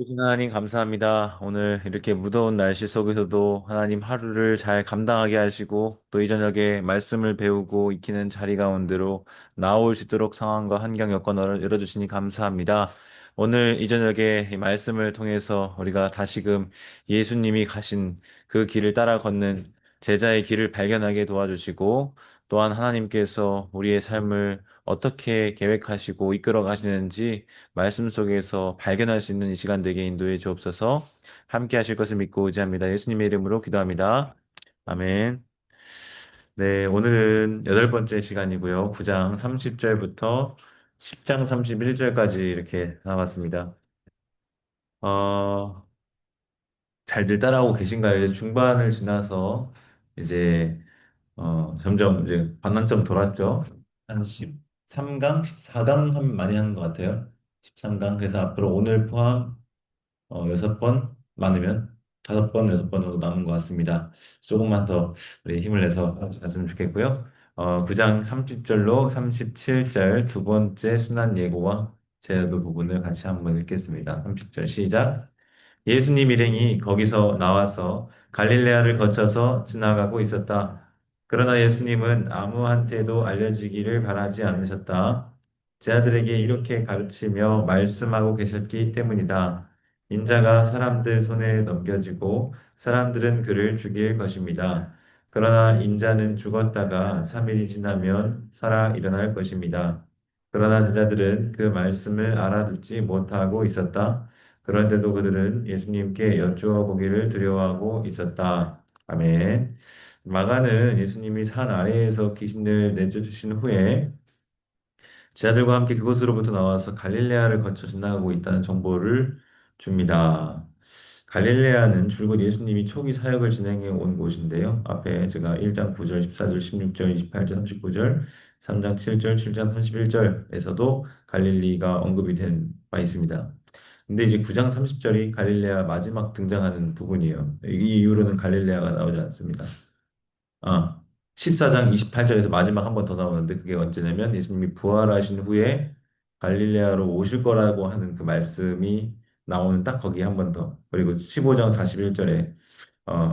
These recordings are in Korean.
하나님 감사합니다. 오늘 이렇게 무더운 날씨 속에서도 하나님 하루를 잘 감당하게 하시고 또 이 저녁에 말씀을 배우고 익히는 자리 가운데로 나올 수 있도록 상황과 환경 여건을 열어주시니 감사합니다. 오늘 이 저녁에 이 말씀을 통해서 우리가 다시금 예수님이 가신 그 길을 따라 걷는 제자의 길을 발견하게 도와주시고 또한 하나님께서 우리의 삶을 어떻게 계획하시고 이끌어 가시는지 말씀 속에서 발견할 수 있는 이 시간 되게 인도해 주옵소서. 함께 하실 것을 믿고 의지합니다. 예수님의 이름으로 기도합니다. 아멘. 네, 오늘은 여덟 번째 시간이고요. 9장 30절부터 10장 31절까지 이렇게 나왔습니다. 어, 잘들 따라오고 계신가요? 이제 중반을 지나서 이제 점점 이제 반환점 돌았죠. 한 13강, 14강 하면 많이 하는 것 같아요. 13강. 그래서 앞으로 오늘 포함 여섯 번 많으면 다섯 번, 여섯 번 정도 남은 것 같습니다. 조금만 더 우리 힘을 내서 갔으면 좋겠고요. 9장 30절로 37절 두 번째 순환 예고와 제도 부분을 같이 한번 읽겠습니다. 30절 시작. 예수님 일행이 거기서 나와서 갈릴레아를 거쳐서 지나가고 있었다. 그러나 예수님은 아무한테도 알려지기를 바라지 않으셨다. 제 아들에게 이렇게 가르치며 말씀하고 계셨기 때문이다. 인자가 사람들 손에 넘겨지고 사람들은 그를 죽일 것입니다. 그러나 인자는 죽었다가 3일이 지나면 살아 일어날 것입니다. 그러나 제자들은 그 말씀을 알아듣지 못하고 있었다. 그런데도 그들은 예수님께 여쭈어 보기를 두려워하고 있었다. 아멘. 마가는 예수님이 산 아래에서 귀신을 내쫓으신 후에 제자들과 함께 그곳으로부터 나와서 갈릴레아를 거쳐 지나가고 있다는 정보를 줍니다. 갈릴레아는 줄곧 예수님이 초기 사역을 진행해 온 곳인데요. 앞에 제가 1장 9절, 14절, 16절, 28절, 39절, 3장 7절, 7장 31절에서도 갈릴리가 언급이 된 바 있습니다. 근데 이제 9장 30절이 갈릴레아 마지막 등장하는 부분이에요. 이 이후로는 갈릴레아가 나오지 않습니다. 아, 14장 28절에서 마지막 한 번 더 나오는데 그게 언제냐면 예수님이 부활하신 후에 갈릴레아로 오실 거라고 하는 그 말씀이 나오는 딱 거기 한 번 더. 그리고 15장 41절에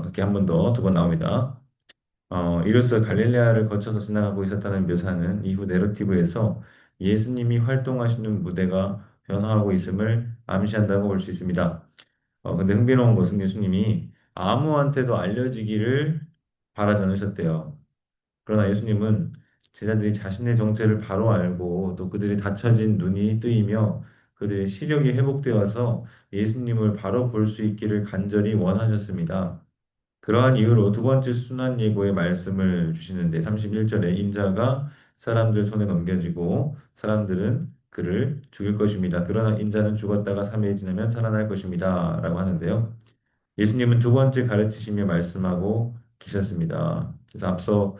이렇게 한 번 더 두 번 나옵니다. 이로써 갈릴레아를 거쳐서 지나가고 있었다는 묘사는 이후 내러티브에서 예수님이 활동하시는 무대가 변화하고 있음을 암시한다고 볼 수 있습니다. 근데 흥미로운 것은 예수님이 아무한테도 알려지기를 바라지 않으셨대요. 그러나 예수님은 제자들이 자신의 정체를 바로 알고 또 그들의 닫혀진 눈이 뜨이며 그들의 시력이 회복되어서 예수님을 바로 볼 수 있기를 간절히 원하셨습니다. 그러한 이유로 두 번째 순환 예고의 말씀을 주시는데 31절에 인자가 사람들 손에 넘겨지고 사람들은 그를 죽일 것입니다. 그러나 인자는 죽었다가 3일 지나면 살아날 것입니다. 라고 하는데요. 예수님은 두 번째 가르치시며 말씀하고 계셨습니다. 그래서 앞서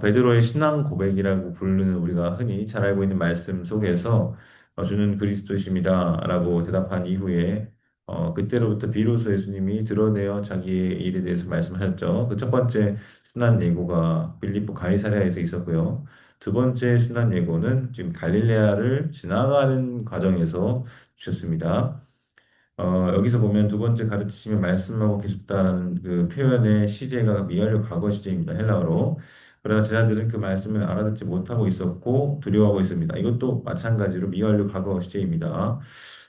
베드로의 신앙 고백이라고 부르는 우리가 흔히 잘 알고 있는 말씀 속에서 주는 그리스도이십니다라고 대답한 이후에 그때로부터 비로소 예수님이 드러내어 자기의 일에 대해서 말씀하셨죠. 그 첫 번째 순환 예고가 빌립보 가이사랴에서 있었고요. 두 번째 순환 예고는 지금 갈릴레아를 지나가는 과정에서 주셨습니다. 여기서 보면 두 번째 가르치시며 말씀하고 계셨다는 그 표현의 시제가 미완료 과거 시제입니다. 헬라어로. 그러나 제자들은 그 말씀을 알아듣지 못하고 있었고 두려워하고 있습니다. 이것도 마찬가지로 미완료 과거 시제입니다.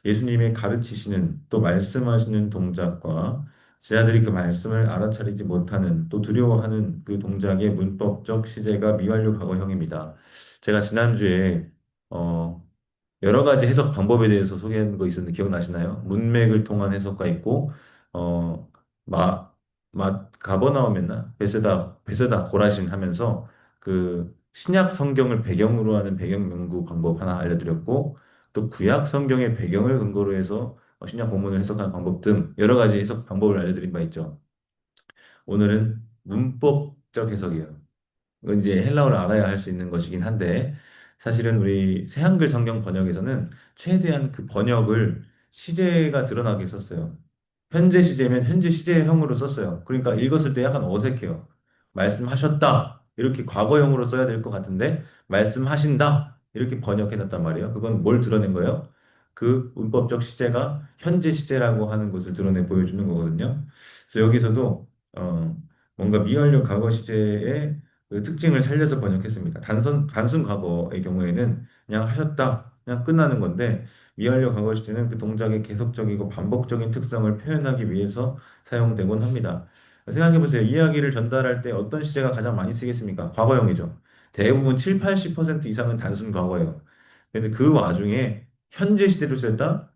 예수님의 가르치시는 또 말씀하시는 동작과 제자들이 그 말씀을 알아차리지 못하는 또 두려워하는 그 동작의 문법적 시제가 미완료 과거형입니다. 제가 지난주에 어, 여러 가지 해석 방법에 대해서 소개한 거 있었는데 기억나시나요? 문맥을 통한 해석가 있고, 어, 마, 가버나움이었나? 베세다 고라신 하면서 그 신약 성경을 배경으로 하는 배경 연구 방법 하나 알려드렸고, 또 구약 성경의 배경을 근거로 해서 신약 본문을 해석하는 방법 등 여러 가지 해석 방법을 알려드린 바 있죠. 오늘은 문법적 해석이에요. 이건 이제 헬라어를 알아야 할 수 있는 것이긴 한데 사실은 우리 새한글 성경 번역에서는 최대한 그 번역을 시제가 드러나게 썼어요. 현재 시제면 현재 시제형으로 썼어요. 그러니까 읽었을 때 약간 어색해요. 말씀하셨다 이렇게 과거형으로 써야 될 것 같은데 말씀하신다 이렇게 번역해놨단 말이에요. 그건 뭘 드러낸 거예요? 그 문법적 시제가 현재 시제라고 하는 것을 드러내 보여주는 거거든요. 그래서 여기서도 뭔가 미완료 과거 시제의 그 특징을 살려서 번역했습니다. 단순 과거의 경우에는 그냥 하셨다, 그냥 끝나는 건데 미완료 과거 시제는 그 동작의 계속적이고 반복적인 특성을 표현하기 위해서 사용되곤 합니다. 생각해 보세요. 이야기를 전달할 때 어떤 시제가 가장 많이 쓰겠습니까? 과거형이죠. 대부분 7, 80% 이상은 단순 과거예요. 근데 그 와중에 현재 시제로 썼다?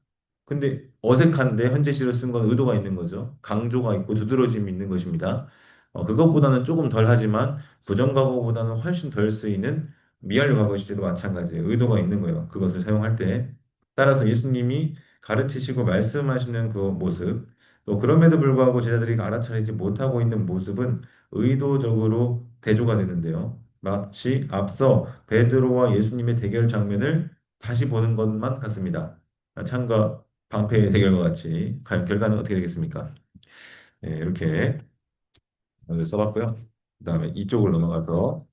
근데 어색한데 현재 시제로 쓴 건 의도가 있는 거죠. 강조가 있고 두드러짐이 있는 것입니다. 그것보다는 조금 덜 하지만 부정과거보다는 훨씬 덜 쓰이는 미완료 과거 시제도 마찬가지예요. 의도가 있는 거예요. 그것을 사용할 때. 따라서 예수님이 가르치시고 말씀하시는 그 모습, 또 그럼에도 불구하고 제자들이 알아차리지 못하고 있는 모습은 의도적으로 대조가 되는데요. 마치 앞서 베드로와 예수님의 대결 장면을 다시 보는 것만 같습니다. 창과 방패의 대결과 같이 과연 결과는 어떻게 되겠습니까? 네, 이렇게 써봤고요. 그다음에 이쪽으로 넘어가서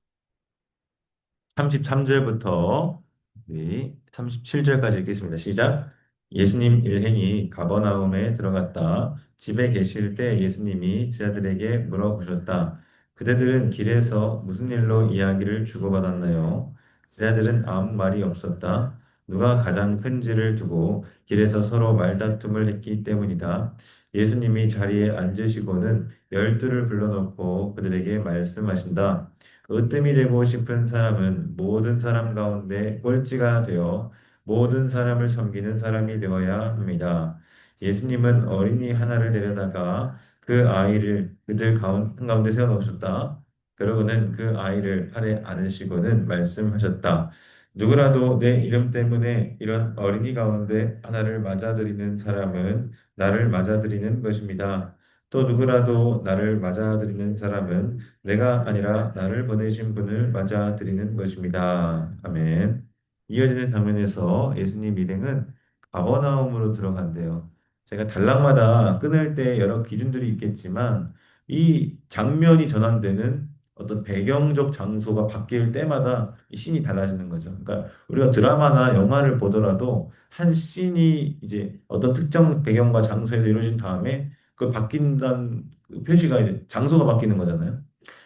33절부터 우리 37절까지 읽겠습니다. 시작. 예수님 일행이 가버나움에 들어갔다. 집에 계실 때 예수님이 제자들에게 물어보셨다. 그대들은 길에서 무슨 일로 이야기를 주고받았나요? 제자들은 아무 말이 없었다. 누가 가장 큰지를 두고 길에서 서로 말다툼을 했기 때문이다. 예수님이 자리에 앉으시고는 열두를 불러놓고 그들에게 말씀하신다. 으뜸이 되고 싶은 사람은 모든 사람 가운데 꼴찌가 되어 모든 사람을 섬기는 사람이 되어야 합니다. 예수님은 어린이 하나를 데려다가 그 아이를 그들 한가운데 세워놓으셨다. 그러고는 그 아이를 팔에 안으시고는 말씀하셨다. 누구라도 내 이름 때문에 이런 어린이 가운데 하나를 맞아들이는 사람은 나를 맞아들이는 것입니다. 또 누구라도 나를 맞아들이는 사람은 내가 아니라 나를 보내신 분을 맞아들이는 것입니다. 아멘. 이어지는 장면에서 예수님 일행은 가버나움으로 들어간대요. 제가 단락마다 끊을 때 여러 기준들이 있겠지만 이 장면이 전환되는 어떤 배경적 장소가 바뀔 때마다 이 씬이 달라지는 거죠. 그러니까 우리가 드라마나 영화를 보더라도 한 씬이 이제 어떤 특정 배경과 장소에서 이루어진 다음에 그 바뀐다는 그 표시가 이제 장소가 바뀌는 거잖아요.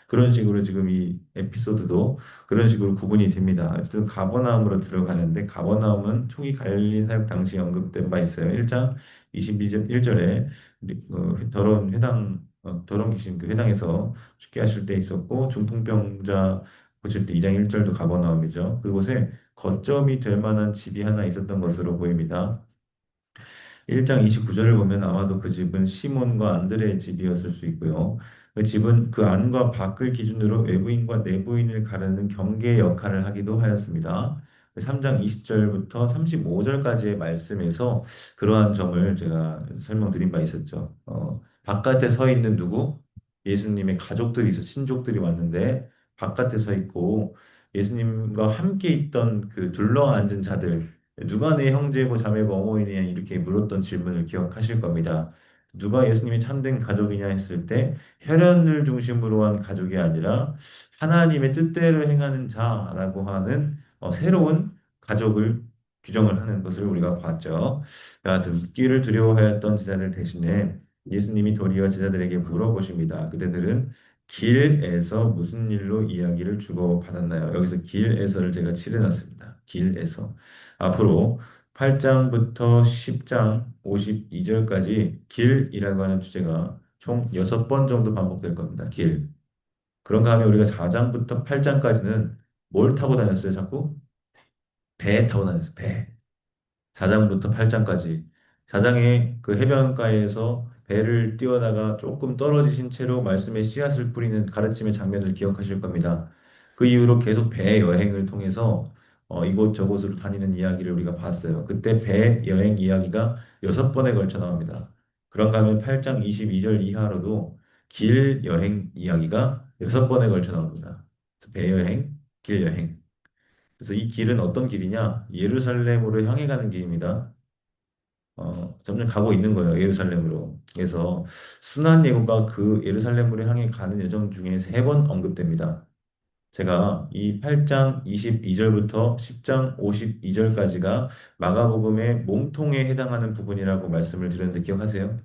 그런 식으로 지금 이 에피소드도 그런 식으로 구분이 됩니다. 어쨌든 가버나움으로 들어가는데 가버나움은 초기 갈릴리 사역 당시 언급된 바 있어요. 1장 22절 1절에 더러운 회당 더러운 귀신 그 회당에서 죽게 하실 때 있었고 중풍병자 고칠 때 2장 1절도 가버나움이죠. 그곳에 거점이 될 만한 집이 하나 있었던 것으로 보입니다. 1장 29절을 보면 아마도 그 집은 시몬과 안드레의 집이었을 수 있고요. 그 집은 그 안과 밖을 기준으로 외부인과 내부인을 가르는 경계 역할을 하기도 하였습니다. 3장 20절부터 35절까지의 말씀에서 그러한 점을 제가 설명드린 바 있었죠. 바깥에 서 있는 누구? 예수님의 가족들이 신족들이 왔는데 바깥에 서 있고 예수님과 함께 있던 그 둘러앉은 자들 누가 내 형제고 자매고 어머니냐 이렇게 물었던 질문을 기억하실 겁니다. 누가 예수님이 참된 가족이냐 했을 때 혈연을 중심으로 한 가족이 아니라 하나님의 뜻대로 행하는 자라고 하는 새로운 가족을 규정을 하는 것을 우리가 봤죠. 듣기를 두려워하였던 제자들 대신에 예수님이 도리어 제자들에게 물어보십니다. 그대들은 길에서 무슨 일로 이야기를 주고받았나요? 여기서 길에서를 제가 칠해놨습니다. 길에서. 앞으로 8장부터 10장 52절까지 길이라고 하는 주제가 총 6번 정도 반복될 겁니다. 길. 그런가 하면 우리가 4장부터 8장까지는 뭘 타고 다녔어요? 자꾸? 배 타고 다녔어요. 배. 4장부터 8장까지 4장의 그 해변가에서 배를 띄워다가 조금 떨어지신 채로 말씀의 씨앗을 뿌리는 가르침의 장면을 기억하실 겁니다. 그 이후로 계속 배 여행을 통해서 이곳저곳으로 다니는 이야기를 우리가 봤어요. 그때 배 여행 이야기가 6번에 걸쳐 나옵니다. 그런가 하면 8장 22절 이하로도 길 여행 이야기가 6번에 걸쳐 나옵니다. 그래서 배 여행, 길 여행. 그래서 이 길은 어떤 길이냐? 예루살렘으로 향해 가는 길입니다. 점점 가고 있는 거예요. 예루살렘으로. 그래서 순환 예고가 그 예루살렘으로 향해 가는 여정 중에 3번 언급됩니다. 제가 이 8장 22절부터 10장 52절까지가 마가복음의 몸통에 해당하는 부분이라고 말씀을 드렸는데 기억하세요?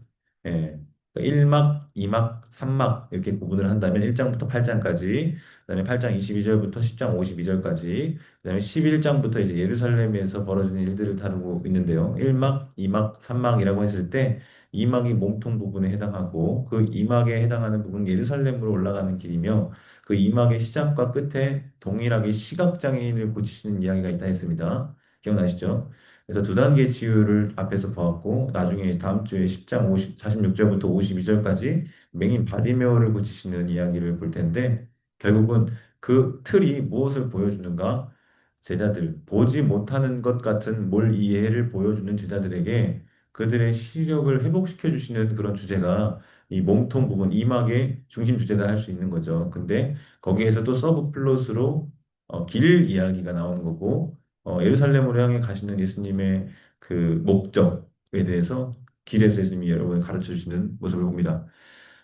예. 1막, 2막, 3막 이렇게 구분을 한다면 1장부터 8장까지, 그다음에 8장 22절부터 10장 52절까지, 그다음에 11장부터 이제 예루살렘에서 벌어지는 일들을 다루고 있는데요. 1막, 2막, 3막이라고 했을 때 2막이 몸통 부분에 해당하고 그 2막에 해당하는 부분은 예루살렘으로 올라가는 길이며 그 이막의 시작과 끝에 동일하게 시각장애인을 고치시는 이야기가 있다 했습니다. 기억나시죠? 그래서 두 단계 치유를 앞에서 보았고 나중에 다음 주에 10장 46절부터 52절까지 맹인 바리메오를 고치시는 이야기를 볼 텐데 결국은 그 틀이 무엇을 보여주는가? 제자들, 보지 못하는 것 같은 몰 이해를 보여주는 제자들에게 그들의 시력을 회복시켜 주시는 그런 주제가 이 몸통 부분, 이막의 중심 주제다 할 수 있는 거죠. 근데 거기에서 또 서브 플롯으로 길 이야기가 나오는 거고 예루살렘으로 향해 가시는 예수님의 그 목적에 대해서 길에서 예수님이 여러분을 가르쳐 주시는 모습을 봅니다.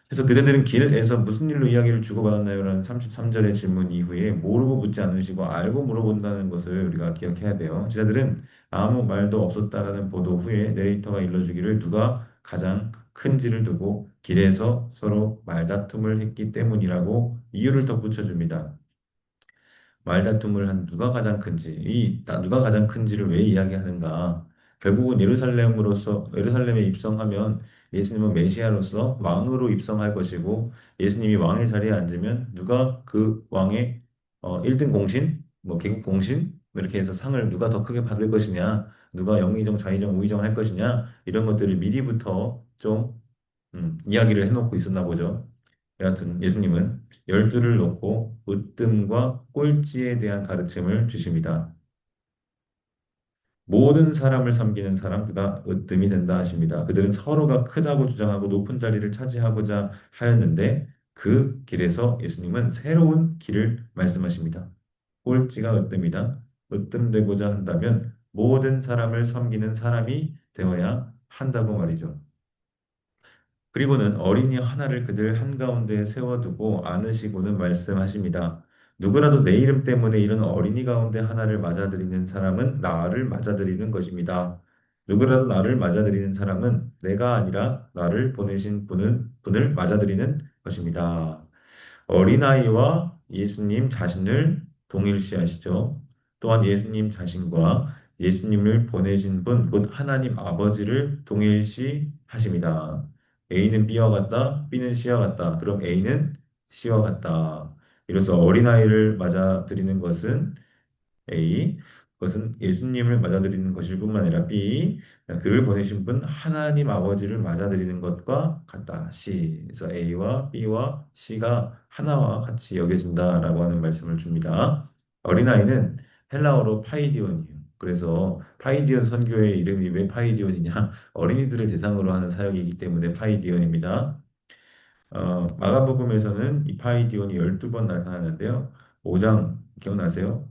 그래서 그대들은 길에서 무슨 일로 이야기를 주고받았나요? 라는 33절의 질문 이후에 모르고 묻지 않으시고 알고 물어본다는 것을 우리가 기억해야 돼요. 제자들은 아무 말도 없었다라는 보도 후에 내레이터가 일러주기를 누가 가장 큰지를 두고 길에서 서로 말다툼을 했기 때문이라고 이유를 덧붙여 줍니다. 말다툼을 한 누가 가장 큰지, 누가 가장 큰지를 왜 이야기하는가? 결국은 예루살렘에 입성하면 예수님은 메시아로서 왕으로 입성할 것이고 예수님이 왕의 자리에 앉으면 누가 그 왕의 1등 공신, 뭐 개국 공신 뭐 이렇게 해서 상을 누가 더 크게 받을 것이냐, 누가 영의정, 좌의정, 우의정 할 것이냐 이런 것들을 미리부터 좀 이야기를 해놓고 있었나 보죠. 여하튼 예수님은 열두를 놓고 으뜸과 꼴찌에 대한 가르침을 주십니다. 모든 사람을 섬기는 사람 그가 으뜸이 된다 하십니다. 그들은 서로가 크다고 주장하고 높은 자리를 차지하고자 하였는데 그 길에서 예수님은 새로운 길을 말씀하십니다. 꼴찌가 으뜸이다. 으뜸되고자 한다면 모든 사람을 섬기는 사람이 되어야 한다고 말이죠. 그리고는 어린이 하나를 그들 한가운데 세워두고 안으시고는 말씀하십니다. 누구라도 내 이름 때문에 이런 어린이 가운데 하나를 맞아들이는 사람은 나를 맞아들이는 것입니다. 누구라도 나를 맞아들이는 사람은 내가 아니라 나를 보내신 분을 맞아들이는 것입니다. 어린아이와 예수님 자신을 동일시하시죠. 또한 예수님 자신과 예수님을 보내신 분, 곧 하나님 아버지를 동일시하십니다. A는 B와 같다, B는 C와 같다. 그럼 A는 C와 같다. 이로써 어린아이를 맞아들이는 것은 A, 그것은 예수님을 맞아들이는 것일 뿐만 아니라 B, 그를 보내신 분 하나님 아버지를 맞아들이는 것과 같다. C. 그래서 A와 B와 C가 하나와 같이 여겨진다라고 하는 말씀을 줍니다. 어린아이는 헬라어로 파이디온이에요. 그래서 파이디온 선교의 이름이 왜 파이디온이냐? 어린이들을 대상으로 하는 사역이기 때문에 파이디온입니다. 마가복음에서는 이 파이디온이 12번 나타나는데요. 5장 기억나세요?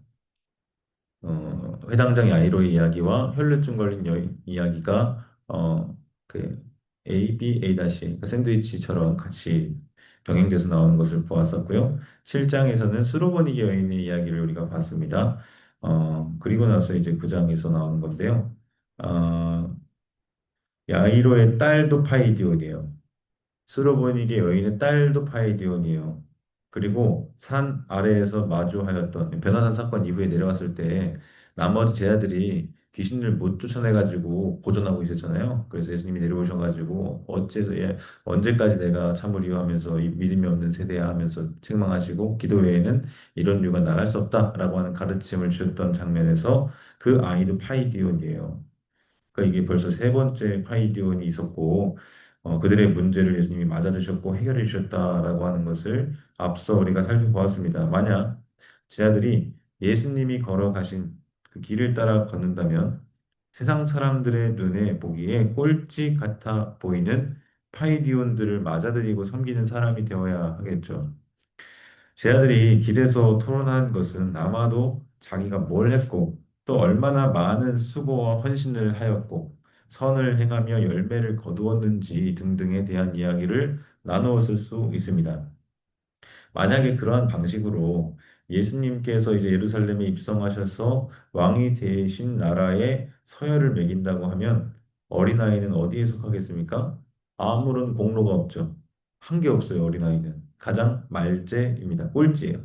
회당장 야이로의 이야기와 혈루증 걸린 여인 이야기가 그 A, B, A 다시 그러니까 샌드위치처럼 같이 병행돼서 나오는 것을 보았었고요. 7장에서는 수로보니게 여인의 이야기를 우리가 봤습니다. 그리고 나서 이제 9장에서 나오는 건데요. 어, 야이로의 딸도 파이디온이에요. 스로보니게 여인의 딸도 파이디온이에요. 그리고 산 아래에서 마주하였던 변화산 사건 이후에 내려왔을 때 나머지 제자들이 귀신을 못 쫓아내가지고 고전하고 있었잖아요. 그래서 예수님이 내려오셔가지고 언제까지 내가 참으리요 하면서 이 믿음이 없는 세대야 하면서 책망하시고 기도 외에는 이런 류가 나갈 수 없다라고 하는 가르침을 주셨던 장면에서 그 아이도 파이디온이에요. 그러니까 이게 벌써 세 번째 파이디온이 있었고 그들의 문제를 예수님이 맞아주셨고 해결해 주셨다라고 하는 것을 앞서 우리가 살펴보았습니다. 만약 제자들이 예수님이 걸어가신 그 길을 따라 걷는다면 세상 사람들의 눈에 보기에 꼴찌 같아 보이는 파이디온들을 맞아들이고 섬기는 사람이 되어야 하겠죠. 제 아들이 길에서 토론한 것은 아마도 자기가 뭘 했고 또 얼마나 많은 수고와 헌신을 하였고 선을 행하며 열매를 거두었는지 등등에 대한 이야기를 나누었을 수 있습니다. 만약에 그러한 방식으로 예수님께서 이제 예루살렘에 입성하셔서 왕이 되신 나라에 서열을 매긴다고 하면 어린아이는 어디에 속하겠습니까? 아무런 공로가 없죠. 한 게 없어요, 어린아이는. 가장 말제입니다. 꼴찌예요.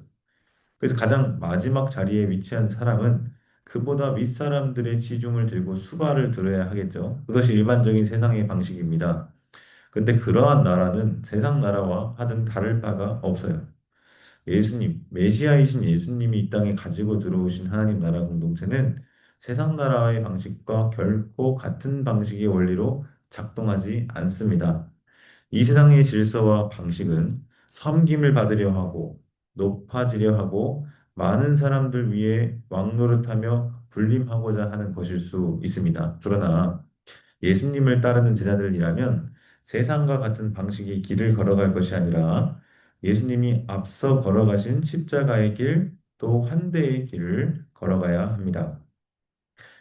그래서 가장 마지막 자리에 위치한 사람은 그보다 윗사람들의 지중을 들고 수발을 들어야 하겠죠. 그것이 일반적인 세상의 방식입니다. 근데 그러한 나라는 세상 나라와 하등 다를 바가 없어요. 예수님, 메시아이신 예수님이 이 땅에 가지고 들어오신 하나님 나라 공동체는 세상 나라의 방식과 결코 같은 방식의 원리로 작동하지 않습니다. 이 세상의 질서와 방식은 섬김을 받으려 하고 높아지려 하고 많은 사람들 위해 왕노릇하며 군림하고자 하는 것일 수 있습니다. 그러나 예수님을 따르는 제자들이라면 세상과 같은 방식의 길을 걸어갈 것이 아니라 예수님이 앞서 걸어가신 십자가의 길, 또 환대의 길을 걸어가야 합니다.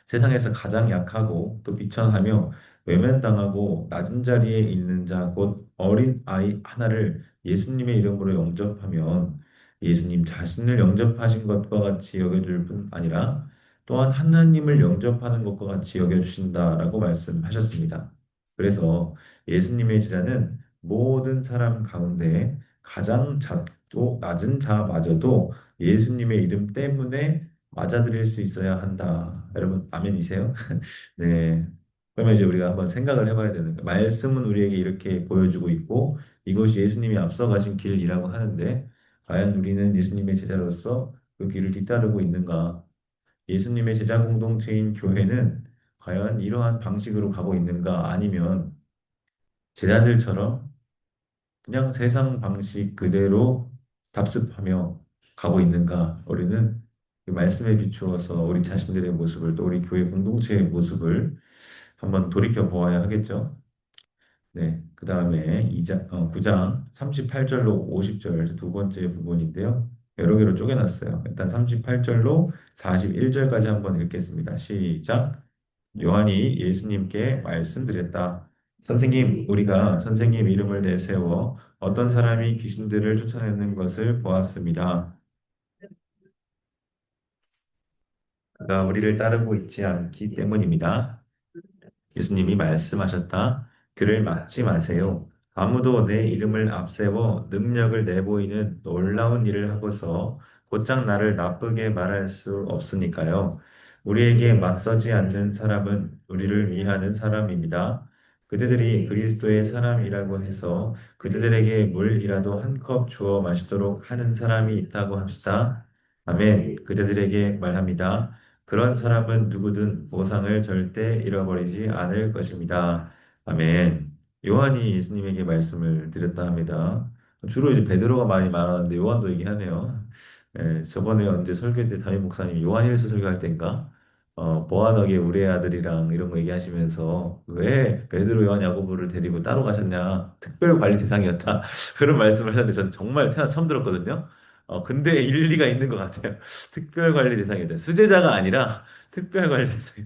세상에서 가장 약하고 또 비천하며 외면당하고 낮은 자리에 있는 자, 곧 어린 아이 하나를 예수님의 이름으로 영접하면 예수님 자신을 영접하신 것과 같이 여겨줄 뿐 아니라 또한 하나님을 영접하는 것과 같이 여겨주신다라고 말씀하셨습니다. 그래서 예수님의 제자는 모든 사람 가운데 가장 작고 낮은 자마저도 예수님의 이름 때문에 맞아들일 수 있어야 한다. 여러분, 아멘이세요? 네. 그러면 이제 우리가 한번 생각을 해봐야 되는 거예요. 말씀은 우리에게 이렇게 보여주고 있고, 이것이 예수님이 앞서가신 길이라고 하는데, 과연 우리는 예수님의 제자로서 그 길을 뒤따르고 있는가? 예수님의 제자 공동체인 교회는 과연 이러한 방식으로 가고 있는가? 아니면 제자들처럼 그냥 세상 방식 그대로 답습하며 가고 있는가? 우리는 그 말씀에 비추어서 우리 자신들의 모습을 또 우리 교회 공동체의 모습을 한번 돌이켜 보아야 하겠죠. 네. 그 다음에 9장 38절로 50절 두 번째 부분인데요. 여러 개로 쪼개놨어요. 일단 38절로 41절까지 한번 읽겠습니다. 시작. 요한이 예수님께 말씀드렸다. 선생님, 우리가 선생님 이름을 내세워 어떤 사람이 귀신들을 쫓아내는 것을 보았습니다. 그가 우리를 따르고 있지 않기 때문입니다. 예수님이 말씀하셨다. 그를 막지 마세요. 아무도 내 이름을 앞세워 능력을 내보이는 놀라운 일을 하고서 곧장 나를 나쁘게 말할 수 없으니까요. 우리에게 맞서지 않는 사람은 우리를 위하는 사람입니다. 그대들이 그리스도의 사람이라고 해서 그대들에게 물이라도 한 컵 주어 마시도록 하는 사람이 있다고 합시다. 아멘. 그대들에게 말합니다. 그런 사람은 누구든 보상을 절대 잃어버리지 않을 것입니다. 아멘. 요한이 예수님에게 말씀을 드렸다 합니다. 주로 이제 베드로가 많이 말하는데 요한도 얘기하네요. 예, 저번에 언제 설교 때 담임 목사님 요한일서 설교할 때인가? 보아하게 우리 아들이랑 이런 거 얘기하시면서 왜 베드로, 요한, 야고보를 데리고 따로 가셨냐? 특별 관리 대상이었다. 그런 말씀을 하셨는데 전 정말 태어나 처음 들었거든요. 근데 일리가 있는 것 같아요. 특별관리 대상이다. 수제자가 아니라 특별관리 대상.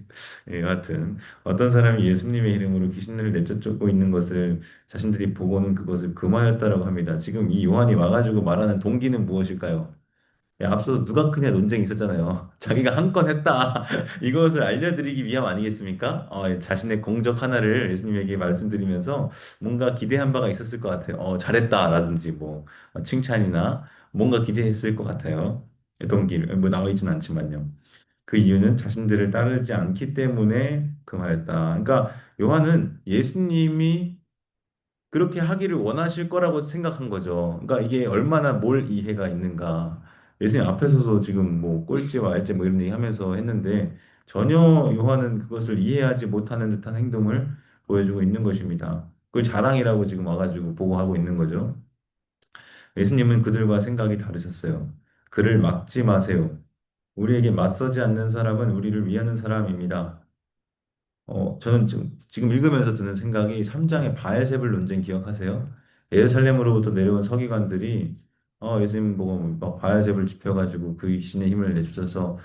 예, 여하튼 어떤 사람이 예수님의 이름으로 귀신을 내쫓고 있는 것을 자신들이 보고는 그것을 금하였다라고 합니다. 지금 이 요한이 와가지고 말하는 동기는 무엇일까요? 예, 앞서서 누가 크냐 논쟁이 있었잖아요. 자기가 한 건 했다. 이것을 알려드리기 위함 아니겠습니까? 자신의 공적 하나를 예수님에게 말씀드리면서 뭔가 기대한 바가 있었을 것 같아요. 잘했다라든지 뭐 칭찬이나 뭔가 기대했을 것 같아요. 동기를 뭐 나와 있진 않지만요. 그 이유는 자신들을 따르지 않기 때문에 금하였다. 그러니까 요한은 예수님이 그렇게 하기를 원하실 거라고 생각한 거죠. 그러니까 이게 얼마나 뭘 이해가 있는가. 예수님 앞에 서서 지금 뭐 꼴찌와 알찌 뭐 이런 얘기 하면서 했는데 전혀 요한은 그것을 이해하지 못하는 듯한 행동을 보여주고 있는 것입니다. 그걸 자랑이라고 지금 와가지고 보고하고 있는 거죠. 예수님은 그들과 생각이 다르셨어요. 그를 막지 마세요. 우리에게 맞서지 않는 사람은 우리를 위하는 사람입니다. 저는 지금 읽으면서 드는 생각이 3장의 바알세불 논쟁 기억하세요? 예루살렘으로부터 내려온 서기관들이 예수님 보고 막 바알세불 지펴가지고 그 귀신의 힘을 내주셔서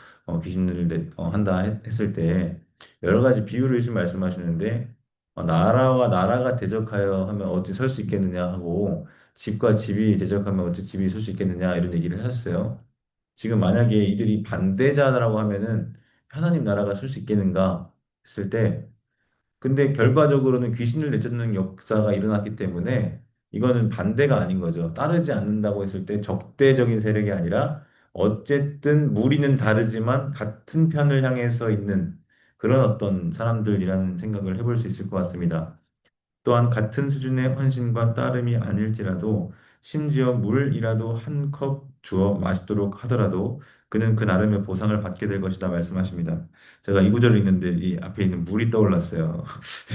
귀신을 한다 했을 때 여러 가지 비유를 예수님 말씀하시는데 나라와 나라가 대적하여 하면 어찌 설 수 있겠느냐 하고 집과 집이 대적하면 어찌 집이 설 수 있겠느냐 이런 얘기를 하셨어요. 지금 만약에 이들이 반대자라고 하면은 하나님 나라가 설 수 있겠는가 했을 때 근데 결과적으로는 귀신을 내쫓는 역사가 일어났기 때문에 이거는 반대가 아닌 거죠. 따르지 않는다고 했을 때 적대적인 세력이 아니라 어쨌든 무리는 다르지만 같은 편을 향해서 있는 그런 어떤 사람들이라는 생각을 해볼 수 있을 것 같습니다. 또한 같은 수준의 헌신과 따름이 아닐지라도 심지어 물이라도 한 컵 주어 마시도록 하더라도 그는 그 나름의 보상을 받게 될 것이다 말씀하십니다. 제가 이 구절을 읽는데 이 앞에 있는 물이 떠올랐어요.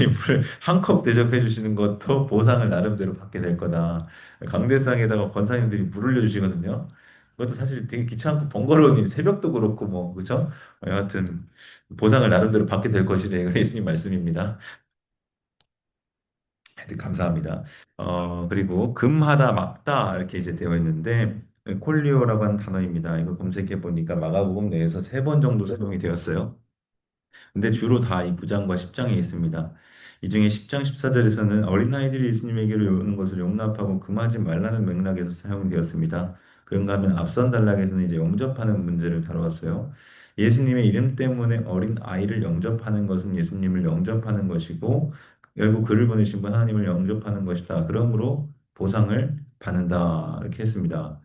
이 물을 한 컵 대접해 주시는 것도 보상을 나름대로 받게 될 거다. 강대상에다가 권사님들이 물 흘려주시거든요. 그것도 사실 되게 귀찮고 번거로운 일, 새벽도 그렇고 뭐 그렇죠? 여하튼 보상을 나름대로 받게 될 것이래 예수님 말씀입니다. 하여튼 감사합니다. 그리고 금하다, 막다 이렇게 이제 되어 있는데 콜리오라고 하는 단어입니다. 이거 검색해 보니까 마가복음 내에서 3번 정도 사용이 되었어요. 근데 주로 다 이 9장과 10장에 있습니다. 이 중에 10장 14절에서는 어린아이들이 예수님에게로 오는 것을 용납하고 금하지 말라는 맥락에서 사용되었습니다. 그런가 하면 앞선 단락에서는 이제 영접하는 문제를 다루었어요. 예수님의 이름 때문에 어린 아이를 영접하는 것은 예수님을 영접하는 것이고 결국 그를 보내신 분 하나님을 영접하는 것이다. 그러므로 보상을 받는다. 이렇게 했습니다.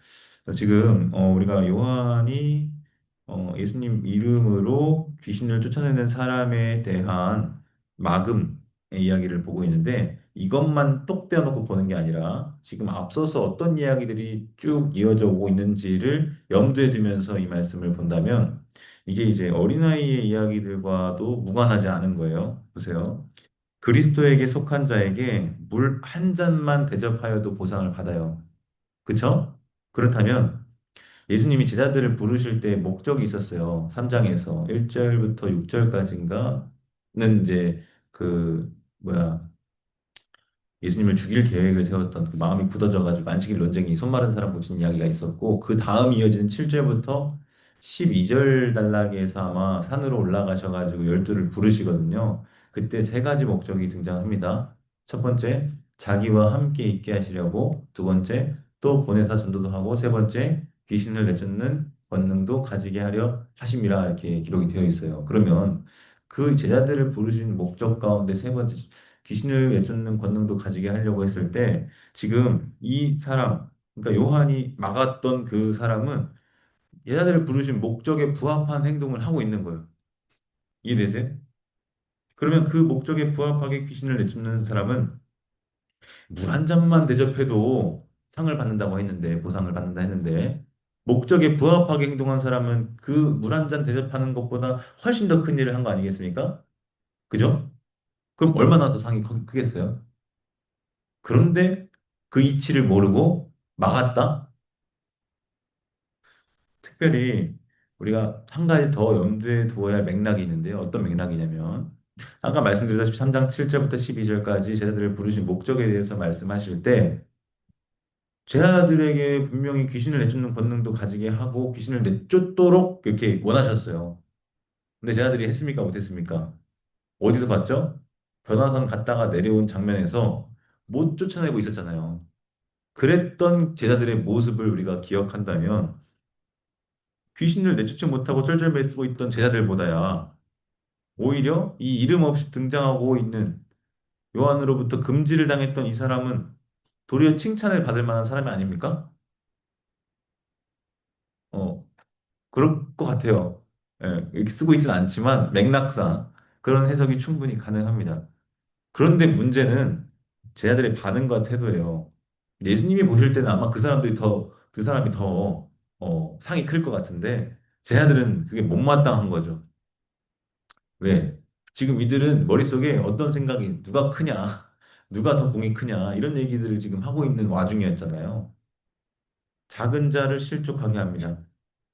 지금 우리가 요한이 예수님 이름으로 귀신을 쫓아내는 사람에 대한 마금의 이야기를 보고 있는데 이것만 똑 떼어놓고 보는 게 아니라 지금 앞서서 어떤 이야기들이 쭉 이어져 오고 있는지를 염두에 두면서 이 말씀을 본다면 이게 이제 어린아이의 이야기들과도 무관하지 않은 거예요. 보세요. 그리스도에게 속한 자에게 물 한 잔만 대접하여도 보상을 받아요. 그쵸? 그렇다면 예수님이 제자들을 부르실 때 목적이 있었어요. 3장에서 1절부터 6절까지인가는 이제 그 뭐야 예수님을 죽일 계획을 세웠던 그 마음이 굳어져가지고 안식일 논쟁이 손 마른 사람 고친 이야기가 있었고 그 다음 이어지는 7절부터 12절 단락에서 아마 산으로 올라가셔가지고 열두를 부르시거든요. 그때 3가지 목적이 등장합니다. 첫 번째, 자기와 함께 있게 하시려고. 두 번째, 또 보내사 전도도 하고. 세 번째, 귀신을 내쫓는 권능도 가지게 하려 하심이라 이렇게 기록이 되어 있어요. 그러면 그 제자들을 부르신 목적 가운데 세 번째 귀신을 내쫓는 권능도 가지게 하려고 했을 때 지금 이 사람, 그러니까 요한이 막았던 그 사람은 얘네들을 부르신 목적에 부합한 행동을 하고 있는 거예요. 이해되세요? 그러면 그 목적에 부합하게 귀신을 내쫓는 사람은 물 한 잔만 대접해도 상을 받는다고 했는데, 보상을 받는다 했는데, 목적에 부합하게 행동한 사람은 그 물 한 잔 대접하는 것보다 훨씬 더 큰 일을 한 거 아니겠습니까? 그죠? 그럼 얼마나 더 상이 크겠어요? 그런데 그 이치를 모르고 막았다? 특별히 우리가 한 가지 더 염두에 두어야 할 맥락이 있는데요. 어떤 맥락이냐면, 아까 말씀드렸다시피 3장 7절부터 12절까지 제자들을 부르신 목적에 대해서 말씀하실 때, 제자들에게 분명히 귀신을 내쫓는 권능도 가지게 하고 귀신을 내쫓도록 이렇게 원하셨어요. 근데 제자들이 했습니까? 못했습니까? 어디서 봤죠? 변화산 갔다가 내려온 장면에서 못 쫓아내고 있었잖아요. 그랬던 제자들의 모습을 우리가 기억한다면 귀신을 내쫓지 못하고 쩔쩔매고 있던 제자들보다야 오히려 이 이름 없이 등장하고 있는 요한으로부터 금지를 당했던 이 사람은 도리어 칭찬을 받을 만한 사람이 아닙니까? 어, 그럴 것 같아요. 예, 이렇게 쓰고 있지는 않지만 맥락상 그런 해석이 충분히 가능합니다. 그런데 문제는 제자들의 반응과 태도예요. 예수님이 보실 때는 아마 그 사람이 더, 상이 클 것 같은데, 제자들은 그게 못마땅한 거죠. 왜? 지금 이들은 머릿속에 어떤 생각이, 누가 크냐, 누가 더 공이 크냐, 이런 얘기들을 지금 하고 있는 와중이었잖아요. 작은 자를 실족하게 합니다.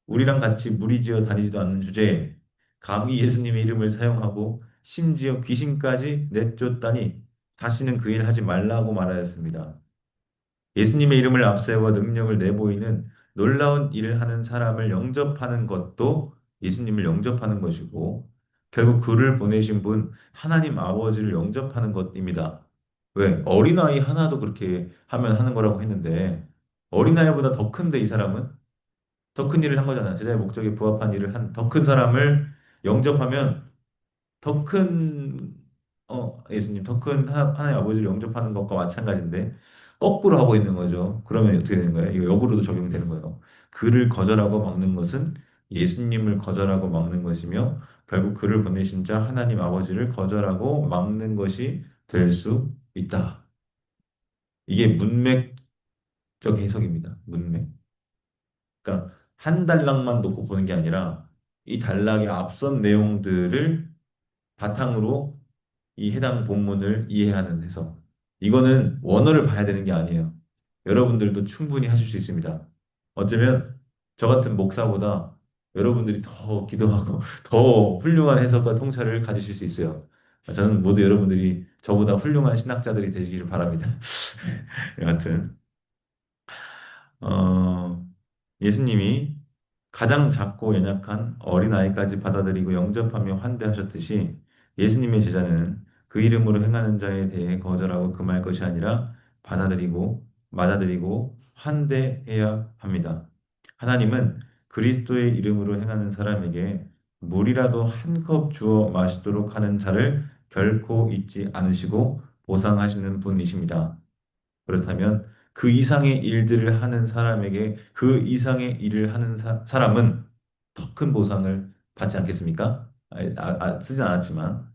우리랑 같이 무리지어 다니지도 않는 주제에 감히 예수님의 이름을 사용하고 심지어 귀신까지 내쫓다니 다시는 그 일 하지 말라고 말하였습니다. 예수님의 이름을 앞세워 능력을 내보이는 놀라운 일을 하는 사람을 영접하는 것도 예수님을 영접하는 것이고 결국 그를 보내신 분 하나님 아버지를 영접하는 것입니다. 왜? 어린아이 하나도 그렇게 하면 하는 거라고 했는데 어린아이보다 더 큰데 이 사람은? 더 큰 일을 한 거잖아. 제자의 목적에 부합한 일을 한 더 큰 사람을 영접하면 더 큰, 예수님, 더 큰 하나님 아버지를 영접하는 것과 마찬가지인데, 거꾸로 하고 있는 거죠. 그러면 어떻게 되는 거예요? 이거 역으로도 적용되는 거예요. 그를 거절하고 막는 것은 예수님을 거절하고 막는 것이며, 결국 그를 보내신 자 하나님 아버지를 거절하고 막는 것이 될 수 있다. 이게 문맥적 해석입니다. 문맥. 그러니까 한 단락만 놓고 보는 게 아니라 이 단락의 앞선 내용들을 바탕으로 이 해당 본문을 이해하는 해석. 이거는 원어를 봐야 되는 게 아니에요. 여러분들도 충분히 하실 수 있습니다. 어쩌면 저 같은 목사보다 여러분들이 더 기도하고 더 훌륭한 해석과 통찰을 가지실 수 있어요. 저는 모두 여러분들이 저보다 훌륭한 신학자들이 되시기를 바랍니다. 여하튼 어, 예수님이 가장 작고 연약한 어린아이까지 받아들이고 영접하며 환대하셨듯이 예수님의 제자는 그 이름으로 행하는 자에 대해 거절하고 금할 것이 아니라 받아들이고 맞아들이고 환대해야 합니다. 하나님은 그리스도의 이름으로 행하는 사람에게 물이라도 한 컵 주어 마시도록 하는 자를 결코 잊지 않으시고 보상하시는 분이십니다. 그렇다면 그 이상의 일들을 하는 사람에게 그 이상의 일을 하는 사람은 더 큰 보상을 받지 않겠습니까? 쓰진 않았지만.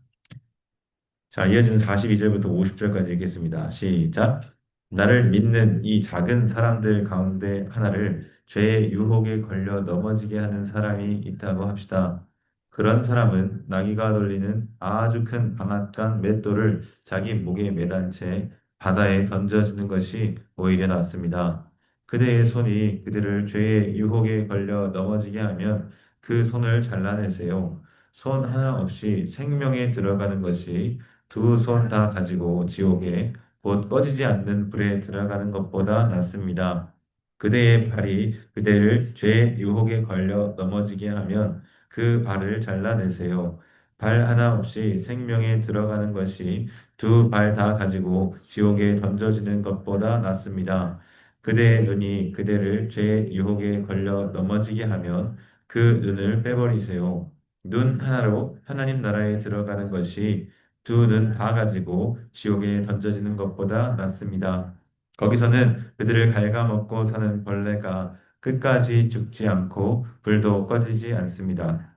자, 이어지는 42절부터 50절까지 읽겠습니다. 시작. 나를 믿는 이 작은 사람들 가운데 하나를 죄의 유혹에 걸려 넘어지게 하는 사람이 있다고 합시다. 그런 사람은 나귀가 돌리는 아주 큰 방앗간 맷돌을 자기 목에 매단 채 바다에 던져주는 것이 오히려 낫습니다. 그대의 손이 그들을 죄의 유혹에 걸려 넘어지게 하면 그 손을 잘라내세요. 손 하나 없이 생명에 들어가는 것이 두 손 다 가지고 지옥에 곧 꺼지지 않는 불에 들어가는 것보다 낫습니다. 그대의 발이 그대를 죄의 유혹에 걸려 넘어지게 하면 그 발을 잘라내세요. 발 하나 없이 생명에 들어가는 것이 두 발 다 가지고 지옥에 던져지는 것보다 낫습니다. 그대의 눈이 그대를 죄의 유혹에 걸려 넘어지게 하면 그 눈을 빼버리세요. 눈 하나로 하나님 나라에 들어가는 것이 두 눈 다 가지고 지옥에 던져지는 것보다 낫습니다. 거기서는 그들을 갉아먹고 사는 벌레가 끝까지 죽지 않고 불도 꺼지지 않습니다.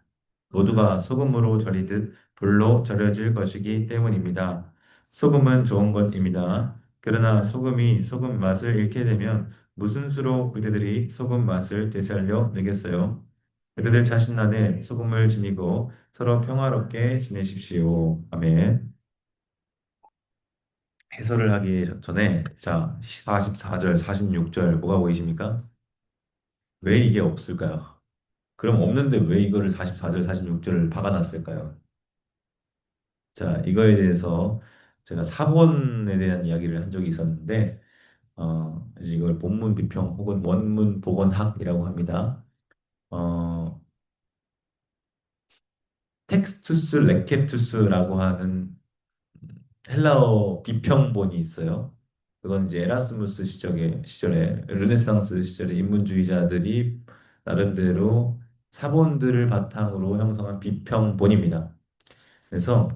모두가 소금으로 절이듯 불로 절여질 것이기 때문입니다. 소금은 좋은 것입니다. 그러나 소금이 소금 맛을 잃게 되면 무슨 수로 그들이 소금 맛을 되살려 내겠어요? 그들들 자신 안에 소금을 지니고 서로 평화롭게 지내십시오. 아멘. 해설을 하기 전에 자 44절, 46절 뭐가 보이십니까? 왜 이게 없을까요? 그럼 없는데 왜 이거를 44절, 46절을 박아놨을까요? 자, 이거에 대해서 제가 사본에 대한 이야기를 한 적이 있었는데 이제 이걸 본문 비평 혹은 원문 복원학이라고 합니다. 어, 텍스투스 레케투스라고 하는 헬라어 비평본이 있어요. 그건 이제 에라스무스 시절에 르네상스 시절에 인문주의자들이 나름대로 사본들을 바탕으로 형성한 비평본입니다. 그래서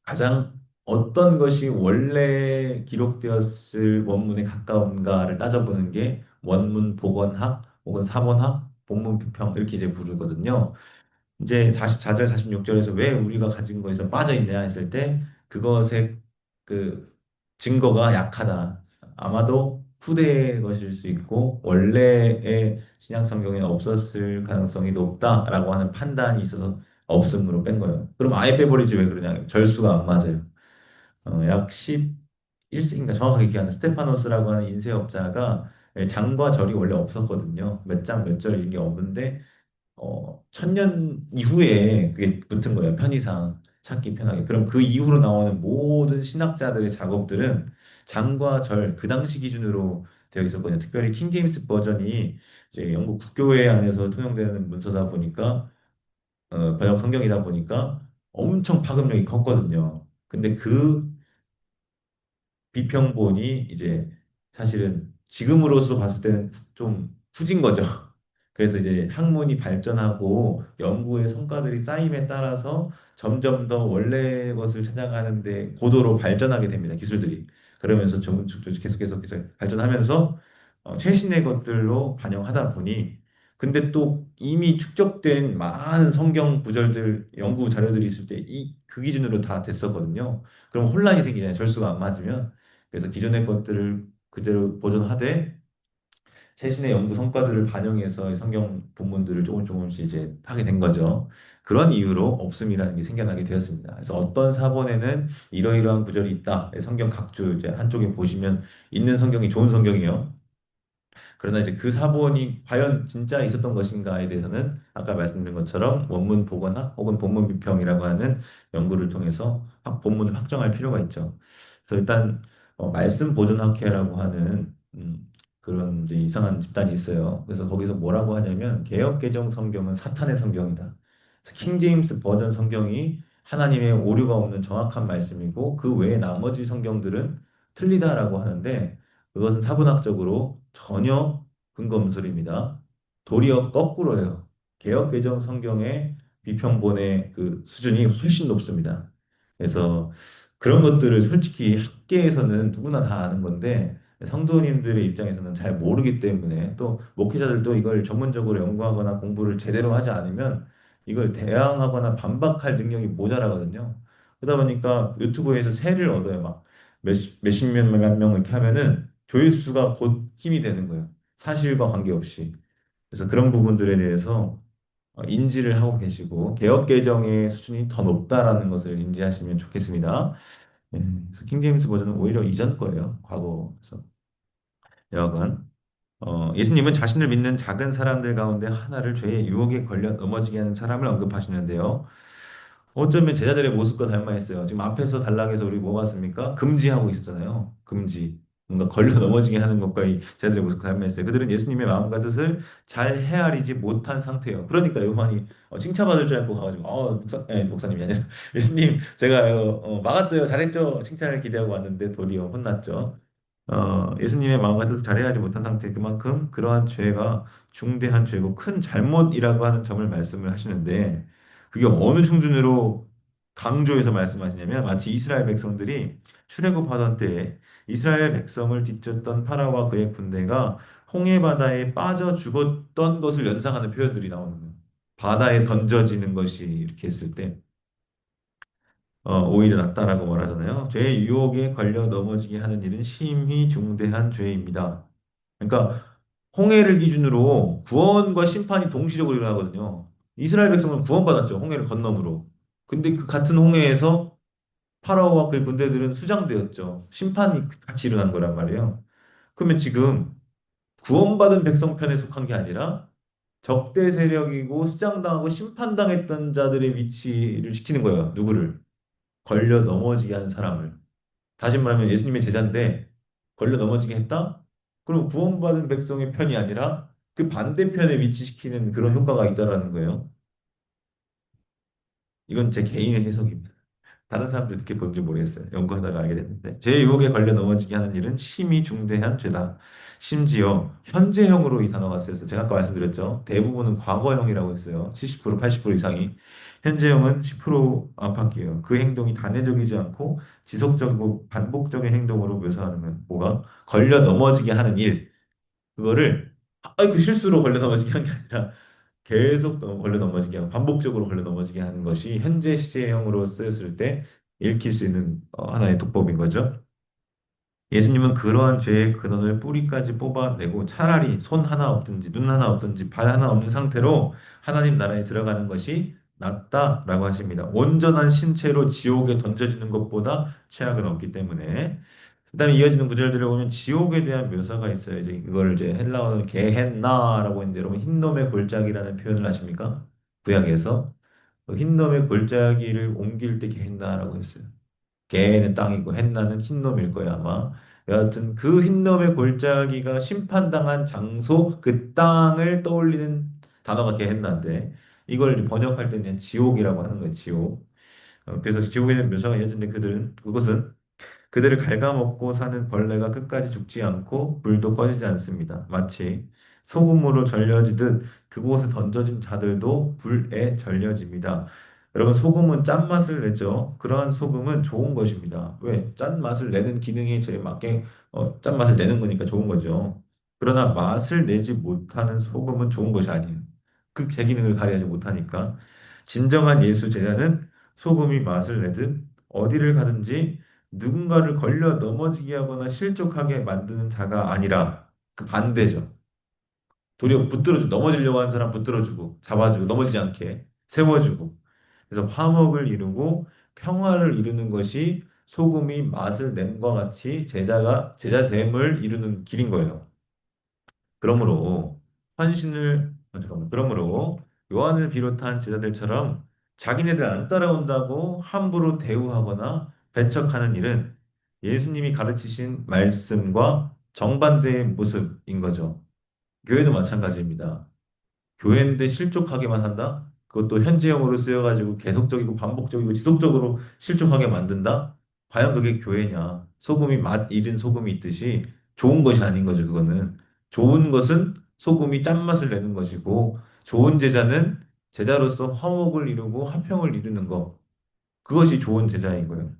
가장 어떤 것이 원래 기록되었을 원문에 가까운가를 따져보는 게 원문 복원학 혹은 사본학, 본문 비평 이렇게 이제 부르거든요. 이제 44절, 46절에서 왜 우리가 가진 거에서 빠져 있냐 했을 때 그것의 그 증거가 약하다. 아마도 후대의 것일 수 있고 원래의 신약 성경에 없었을 가능성이 높다라고 하는 판단이 있어서 없음으로 뺀 거예요. 그럼 아예 빼버리지 왜 그러냐? 절수가 안 맞아요. 약 11세기인가 정확하게 기억나는 스테파노스라고 하는 인쇄업자가 장과 절이 원래 없었거든요. 몇 장 몇 절 이게 없는데 천년 이후에 그게 붙은 거예요. 편의상 찾기 편하게. 그럼 그 이후로 나오는 모든 신학자들의 작업들은 장과 절, 그 당시 기준으로 되어 있었거든요. 특별히 킹 제임스 버전이 이제 영국 국교회 안에서 통용되는 문서다 보니까, 번역 성경이다 보니까 엄청 파급력이 컸거든요. 근데 그 비평본이 이제 사실은 지금으로서 봤을 때는 좀 후진 거죠. 그래서 이제 학문이 발전하고 연구의 성과들이 쌓임에 따라서 점점 더 원래 것을 찾아가는데 고도로 발전하게 됩니다. 기술들이. 그러면서 계속 발전하면서 최신의 것들로 반영하다 보니 근데 또 이미 축적된 많은 성경 구절들, 연구 자료들이 있을 때 그 기준으로 다 됐었거든요. 그럼 혼란이 생기잖아요. 절수가 안 맞으면. 그래서 기존의 것들을 그대로 보존하되 최신의 연구 성과들을 반영해서 성경 본문들을 조금씩 이제 하게 된 거죠. 그런 이유로 없음이라는 게 생겨나게 되었습니다. 그래서 어떤 사본에는 이러이러한 구절이 있다. 성경 각주 이제 한쪽에 보시면 있는 성경이 좋은 성경이요. 그러나 이제 그 사본이 과연 진짜 있었던 것인가에 대해서는 아까 말씀드린 것처럼 원문 복원학 혹은 본문 비평이라고 하는 연구를 통해서 본문을 확정할 필요가 있죠. 그래서 일단 말씀 보존학회라고 하는 그런 이제 이상한 집단이 있어요. 그래서 거기서 뭐라고 하냐면 개역개정 성경은 사탄의 성경이다. 그래서 킹제임스 버전 성경이 하나님의 오류가 없는 정확한 말씀이고 그 외에 나머지 성경들은 틀리다라고 하는데 그것은 사분학적으로 전혀 근거 없는 소리입니다. 도리어 거꾸로예요. 개역 개정 성경의 비평본의 그 수준이 훨씬 높습니다. 그래서 그런 것들을 솔직히 학계에서는 누구나 다 아는 건데 성도님들의 입장에서는 잘 모르기 때문에 또 목회자들도 이걸 전문적으로 연구하거나 공부를 제대로 하지 않으면 이걸 대항하거나 반박할 능력이 모자라거든요. 그러다 보니까 유튜브에서 세를 얻어요. 막 몇십 몇 명 이렇게 하면은 조회수가 곧 힘이 되는 거예요. 사실과 관계없이. 그래서 그런 부분들에 대해서 인지를 하고 계시고 개혁 개정의 수준이 더 높다라는 것을 인지하시면 좋겠습니다. 예, 그래서 킹제임스 버전은 오히려 이전 거예요. 과거에서. 여하간 예수님은 자신을 믿는 작은 사람들 가운데 하나를 죄의 유혹에 걸려 넘어지게 하는 사람을 언급하시는데요. 어쩌면 제자들의 모습과 닮아 있어요. 지금 앞에서 단락에서 우리 뭐 봤습니까? 금지하고 있었잖아요. 금지. 뭔가 걸려 넘어지게 하는 것과 이 제자들의 모습과 닮아 있어요. 그들은 예수님의 마음과 뜻을 잘 헤아리지 못한 상태예요. 그러니까 요한이 칭찬받을 줄 알고 가가지고 목사님이 아니라 예수님 제가 막았어요. 잘했죠. 칭찬을 기대하고 왔는데 도리어 혼났죠. 예수님의 마음과 뜻을 잘 헤아리지 못한 상태 그만큼 그러한 죄가 중대한 죄고 큰 잘못이라고 하는 점을 말씀을 하시는데 그게 어느 수준으로 강조해서 말씀하시냐면 마치 이스라엘 백성들이 출애굽하던 때에 이스라엘 백성을 뒤쫓던 파라오와 그의 군대가 홍해 바다에 빠져 죽었던 것을 연상하는 표현들이 나오는 거예요. 바다에 던져지는 것이 이렇게 했을 때 오히려 낫다라고 말하잖아요. 죄의 유혹에 걸려 넘어지게 하는 일은 심히 중대한 죄입니다. 그러니까 홍해를 기준으로 구원과 심판이 동시적으로 일어나거든요. 이스라엘 백성은 구원받았죠. 홍해를 건너므로. 근데 그 같은 홍해에서 파라오와 그의 군대들은 수장되었죠. 심판이 같이 일어난 거란 말이에요. 그러면 지금 구원받은 백성 편에 속한 게 아니라 적대 세력이고 수장당하고 심판당했던 자들의 위치를 지키는 거예요. 누구를? 걸려 넘어지게 하는 사람을. 다시 말하면 예수님의 제자인데 걸려 넘어지게 했다? 그럼 구원받은 백성의 편이 아니라 그 반대편에 위치시키는 그런 효과가 있다라는 거예요. 이건 제 개인의 해석입니다. 다른 사람들 그렇게 본지 모르겠어요. 연구하다가 알게 됐는데. 제 유혹에 걸려 넘어지게 하는 일은 심히 중대한 죄다. 심지어 현재형으로 이 단어가 쓰여서 제가 아까 말씀드렸죠. 대부분은 과거형이라고 했어요. 70% 80% 이상이. 현재형은 10% 안팎이에요. 그 행동이 단회적이지 않고 지속적이고 반복적인 행동으로 묘사하는 거예요. 뭐가? 걸려 넘어지게 하는 일. 그거를 그 실수로 걸려 넘어지게 한 게 아니라 계속 걸려 넘어지게 하고 반복적으로 걸려 넘어지게 하는 것이 현재 시제형으로 쓰였을 때 읽힐 수 있는 하나의 독법인 거죠. 예수님은 그러한 죄의 근원을 뿌리까지 뽑아내고 차라리 손 하나 없든지 눈 하나 없든지 발 하나 없는 상태로 하나님 나라에 들어가는 것이 낫다라고 하십니다. 온전한 신체로 지옥에 던져지는 것보다 최악은 없기 때문에. 그다음에 이어지는 구절들을 보면 지옥에 대한 묘사가 있어요. 이제 이걸 이제 헬라어는 게헨나라고 했는데 여러분 흰놈의 골짜기라는 표현을 하십니까? 구약에서 그 흰놈의 골짜기를 옮길 때 게헨나라고 했어요. 게는 땅이고 헨나는 흰놈일 거야 아마. 여하튼 그 흰놈의 골짜기가 심판당한 장소 그 땅을 떠올리는 단어가 게헨나인데 이걸 번역할 때는 지옥이라고 하는 거예요. 지옥. 그래서 지옥에 대한 묘사가 이어지는데 그것은 그들을 갉아먹고 사는 벌레가 끝까지 죽지 않고 불도 꺼지지 않습니다. 마치 소금으로 절여지듯 그곳에 던져진 자들도 불에 절여집니다. 여러분, 소금은 짠맛을 내죠. 그러한 소금은 좋은 것입니다. 왜? 짠맛을 내는 기능이 제일 맞게 짠맛을 내는 거니까 좋은 거죠. 그러나 맛을 내지 못하는 소금은 좋은 것이 아니에요. 그 제 기능을 발휘하지 못하니까. 진정한 예수 제자는 소금이 맛을 내듯 어디를 가든지 누군가를 걸려 넘어지게 하거나 실족하게 만드는 자가 아니라 그 반대죠. 도리어 붙들어주고 넘어지려고 하는 사람 붙들어주고 잡아주고 넘어지지 않게 세워주고 그래서 화목을 이루고 평화를 이루는 것이 소금이 맛을 냄과 같이 제자됨을 이루는 길인 거예요. 그러므로 잠깐만. 그러므로 요한을 비롯한 제자들처럼 자기네들 안 따라온다고 함부로 대우하거나 배척하는 일은 예수님이 가르치신 말씀과 정반대의 모습인 거죠. 교회도 마찬가지입니다. 교회인데 실족하게만 한다? 그것도 현재형으로 쓰여가지고 계속적이고 반복적이고 지속적으로 실족하게 만든다? 과연 그게 교회냐? 소금이 맛 잃은 소금이 있듯이 좋은 것이 아닌 거죠, 그거는. 좋은 것은 소금이 짠맛을 내는 것이고, 좋은 제자는 제자로서 화목을 이루고 화평을 이루는 것. 그것이 좋은 제자인 거예요.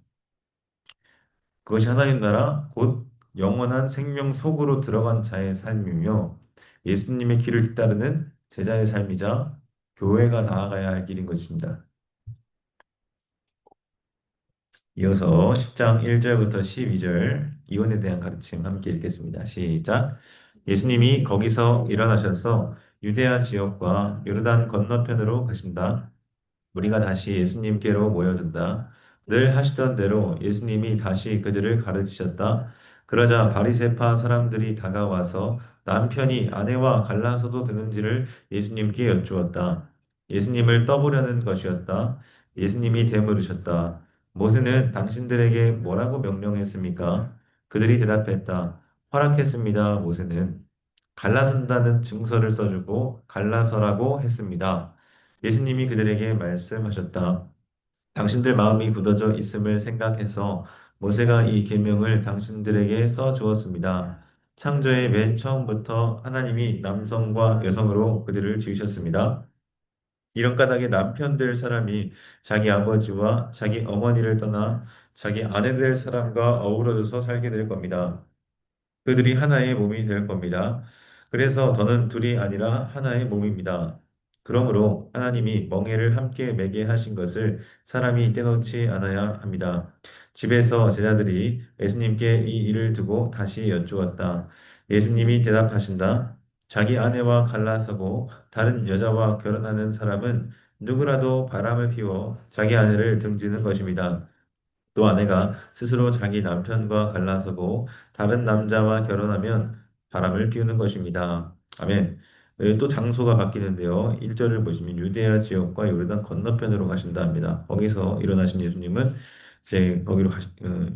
그것이 하나님 나라, 곧 영원한 생명 속으로 들어간 자의 삶이며 예수님의 길을 따르는 제자의 삶이자 교회가 나아가야 할 길인 것입니다. 이어서 10장 1절부터 12절 이혼에 대한 가르침 함께 읽겠습니다. 시작. 예수님이 거기서 일어나셔서 유대아 지역과 요르단 건너편으로 가신다. 무리가 다시 예수님께로 모여든다. 늘 하시던 대로 예수님이 다시 그들을 가르치셨다. 그러자 바리새파 사람들이 다가와서 남편이 아내와 갈라서도 되는지를 예수님께 여쭈었다. 예수님을 떠보려는 것이었다. 예수님이 되물으셨다. 모세는 당신들에게 뭐라고 명령했습니까? 그들이 대답했다. 허락했습니다. 모세는 갈라선다는 증서를 써주고 갈라서라고 했습니다. 예수님이 그들에게 말씀하셨다. 당신들 마음이 굳어져 있음을 생각해서 모세가 이 계명을 당신들에게 써 주었습니다. 창조의 맨 처음부터 하나님이 남성과 여성으로 그들을 지으셨습니다. 이런 까닭에 남편 될 사람이 자기 아버지와 자기 어머니를 떠나 자기 아내 될 사람과 어우러져서 살게 될 겁니다. 그들이 하나의 몸이 될 겁니다. 그래서 더는 둘이 아니라 하나의 몸입니다. 그러므로 하나님이 멍에를 함께 매게 하신 것을 사람이 떼놓지 않아야 합니다. 집에서 제자들이 예수님께 이 일을 두고 다시 여쭈었다. 예수님이 대답하신다. 자기 아내와 갈라서고 다른 여자와 결혼하는 사람은 누구라도 바람을 피워 자기 아내를 등지는 것입니다. 또 아내가 스스로 자기 남편과 갈라서고 다른 남자와 결혼하면 바람을 피우는 것입니다. 아멘. 또 장소가 바뀌는데요. 1절을 보시면 유대아 지역과 요르단 건너편으로 가신다 합니다. 거기서 일어나신 예수님은 이제 거기로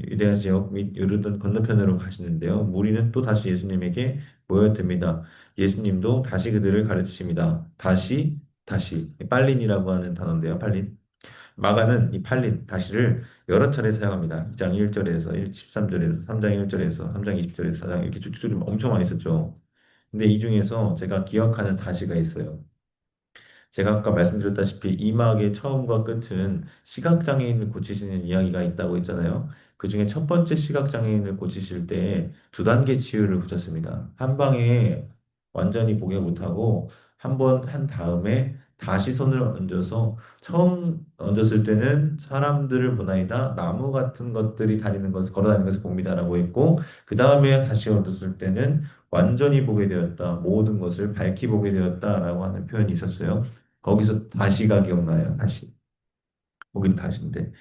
유대아 지역 및 요르단 건너편으로 가시는데요. 무리는 또 다시 예수님에게 모여듭니다. 예수님도 다시 그들을 가르치십니다. 다시 빨린이라고 하는 단어인데요. 빨린. 마가는 이 팔린 다시를 여러 차례 사용합니다. 2장 1절에서 13절에서 3장 1절에서 3장 20절에서 4장 이렇게 쭉쭉 엄청 많이 썼죠. 근데 이 중에서 제가 기억하는 다시가 있어요. 제가 아까 말씀드렸다시피 이막의 처음과 끝은 시각장애인을 고치시는 이야기가 있다고 했잖아요. 그 중에 첫 번째 시각장애인을 고치실 때 두 단계 치유를 붙였습니다. 한 방에 완전히 보게 못하고 한 번 한 다음에 다시 손을 얹어서 처음 얹었을 때는 사람들을 보나이다 나무 같은 것들이 다니는 것을 걸어 다니는 것을 봅니다라고 했고 그 다음에 다시 얹었을 때는 완전히 보게 되었다 모든 것을 밝히 보게 되었다라고 하는 표현이 있었어요. 거기서 다시가 기억나요. 다시. 거긴 다시인데.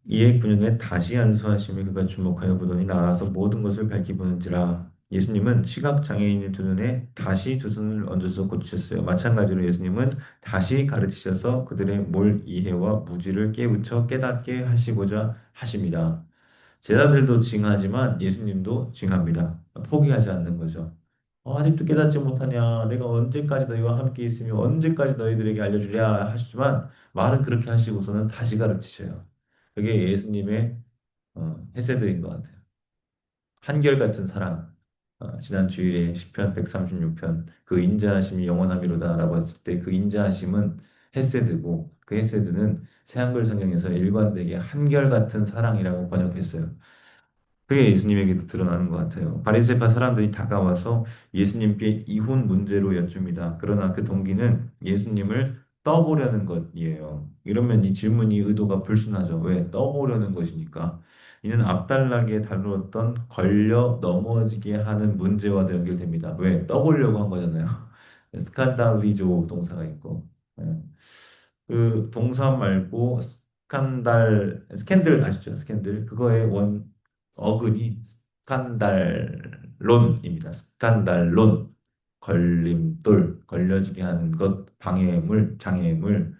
이에 근육에 다시 안수하심에 그가 주목하여 보더니 나아서 모든 것을 밝히 보는지라. 예수님은 시각장애인의 두 눈에 다시 두 손을 얹어서 고치셨어요. 마찬가지로 예수님은 다시 가르치셔서 그들의 몰 이해와 무지를 깨우쳐 깨닫게 하시고자 하십니다. 제자들도 징하지만 예수님도 징합니다. 포기하지 않는 거죠. 아직도 깨닫지 못하냐? 내가 언제까지 너희와 함께 있으며 언제까지 너희들에게 알려주랴 하시지만 말은 그렇게 하시고서는 다시 가르치셔요. 그게 예수님의 헤세드인 것 같아요. 한결같은 사랑. 지난 주일에 시편 136편 그 인자하심이 영원하미로다라고 했을 때 그 인자하심은 헤세드고 그 헤세드는 새한글 성경에서 일관되게 한결같은 사랑이라고 번역했어요. 그게 예수님에게도 드러나는 것 같아요. 바리새파 사람들이 다가와서 예수님께 이혼 문제로 여쭙니다. 그러나 그 동기는 예수님을 떠보려는 것이에요. 이러면 이 질문이 의도가 불순하죠. 왜? 떠보려는 것이니까. 이는 앞달나게 다루었던 걸려 넘어지게 하는 문제와도 연결됩니다. 왜? 떠보려고 한 거잖아요. 스칸달리조 동사가 있고. 예. 그 동사 말고 스캔들 아시죠? 스캔들. 그거의 어근이 스칸달론입니다. 스칸달론. 걸림돌, 걸려지게 하는 것, 방해물, 장애물.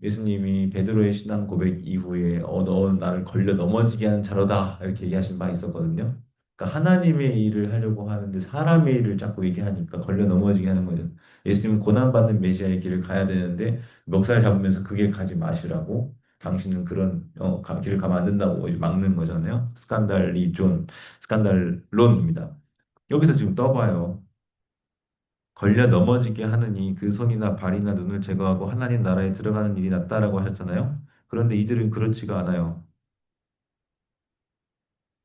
예수님이 베드로의 신앙 고백 이후에 너 나를 걸려 넘어지게 하는 자로다 이렇게 얘기하신 바 있었거든요. 그러니까 하나님의 일을 하려고 하는데 사람의 일을 자꾸 얘기하니까 걸려 넘어지게 하는 거죠. 예수님은 고난받는 메시아의 길을 가야 되는데 멱살 잡으면서 그 길 가지 마시라고 당신은 그런 길을 가면 안 된다고 이제 막는 거잖아요. 스칸달리 존, 스칸달론입니다. 여기서 지금 떠봐요. 걸려 넘어지게 하느니 그 손이나 발이나 눈을 제거하고 하나님 나라에 들어가는 일이 낫다라고 하셨잖아요. 그런데 이들은 그렇지가 않아요.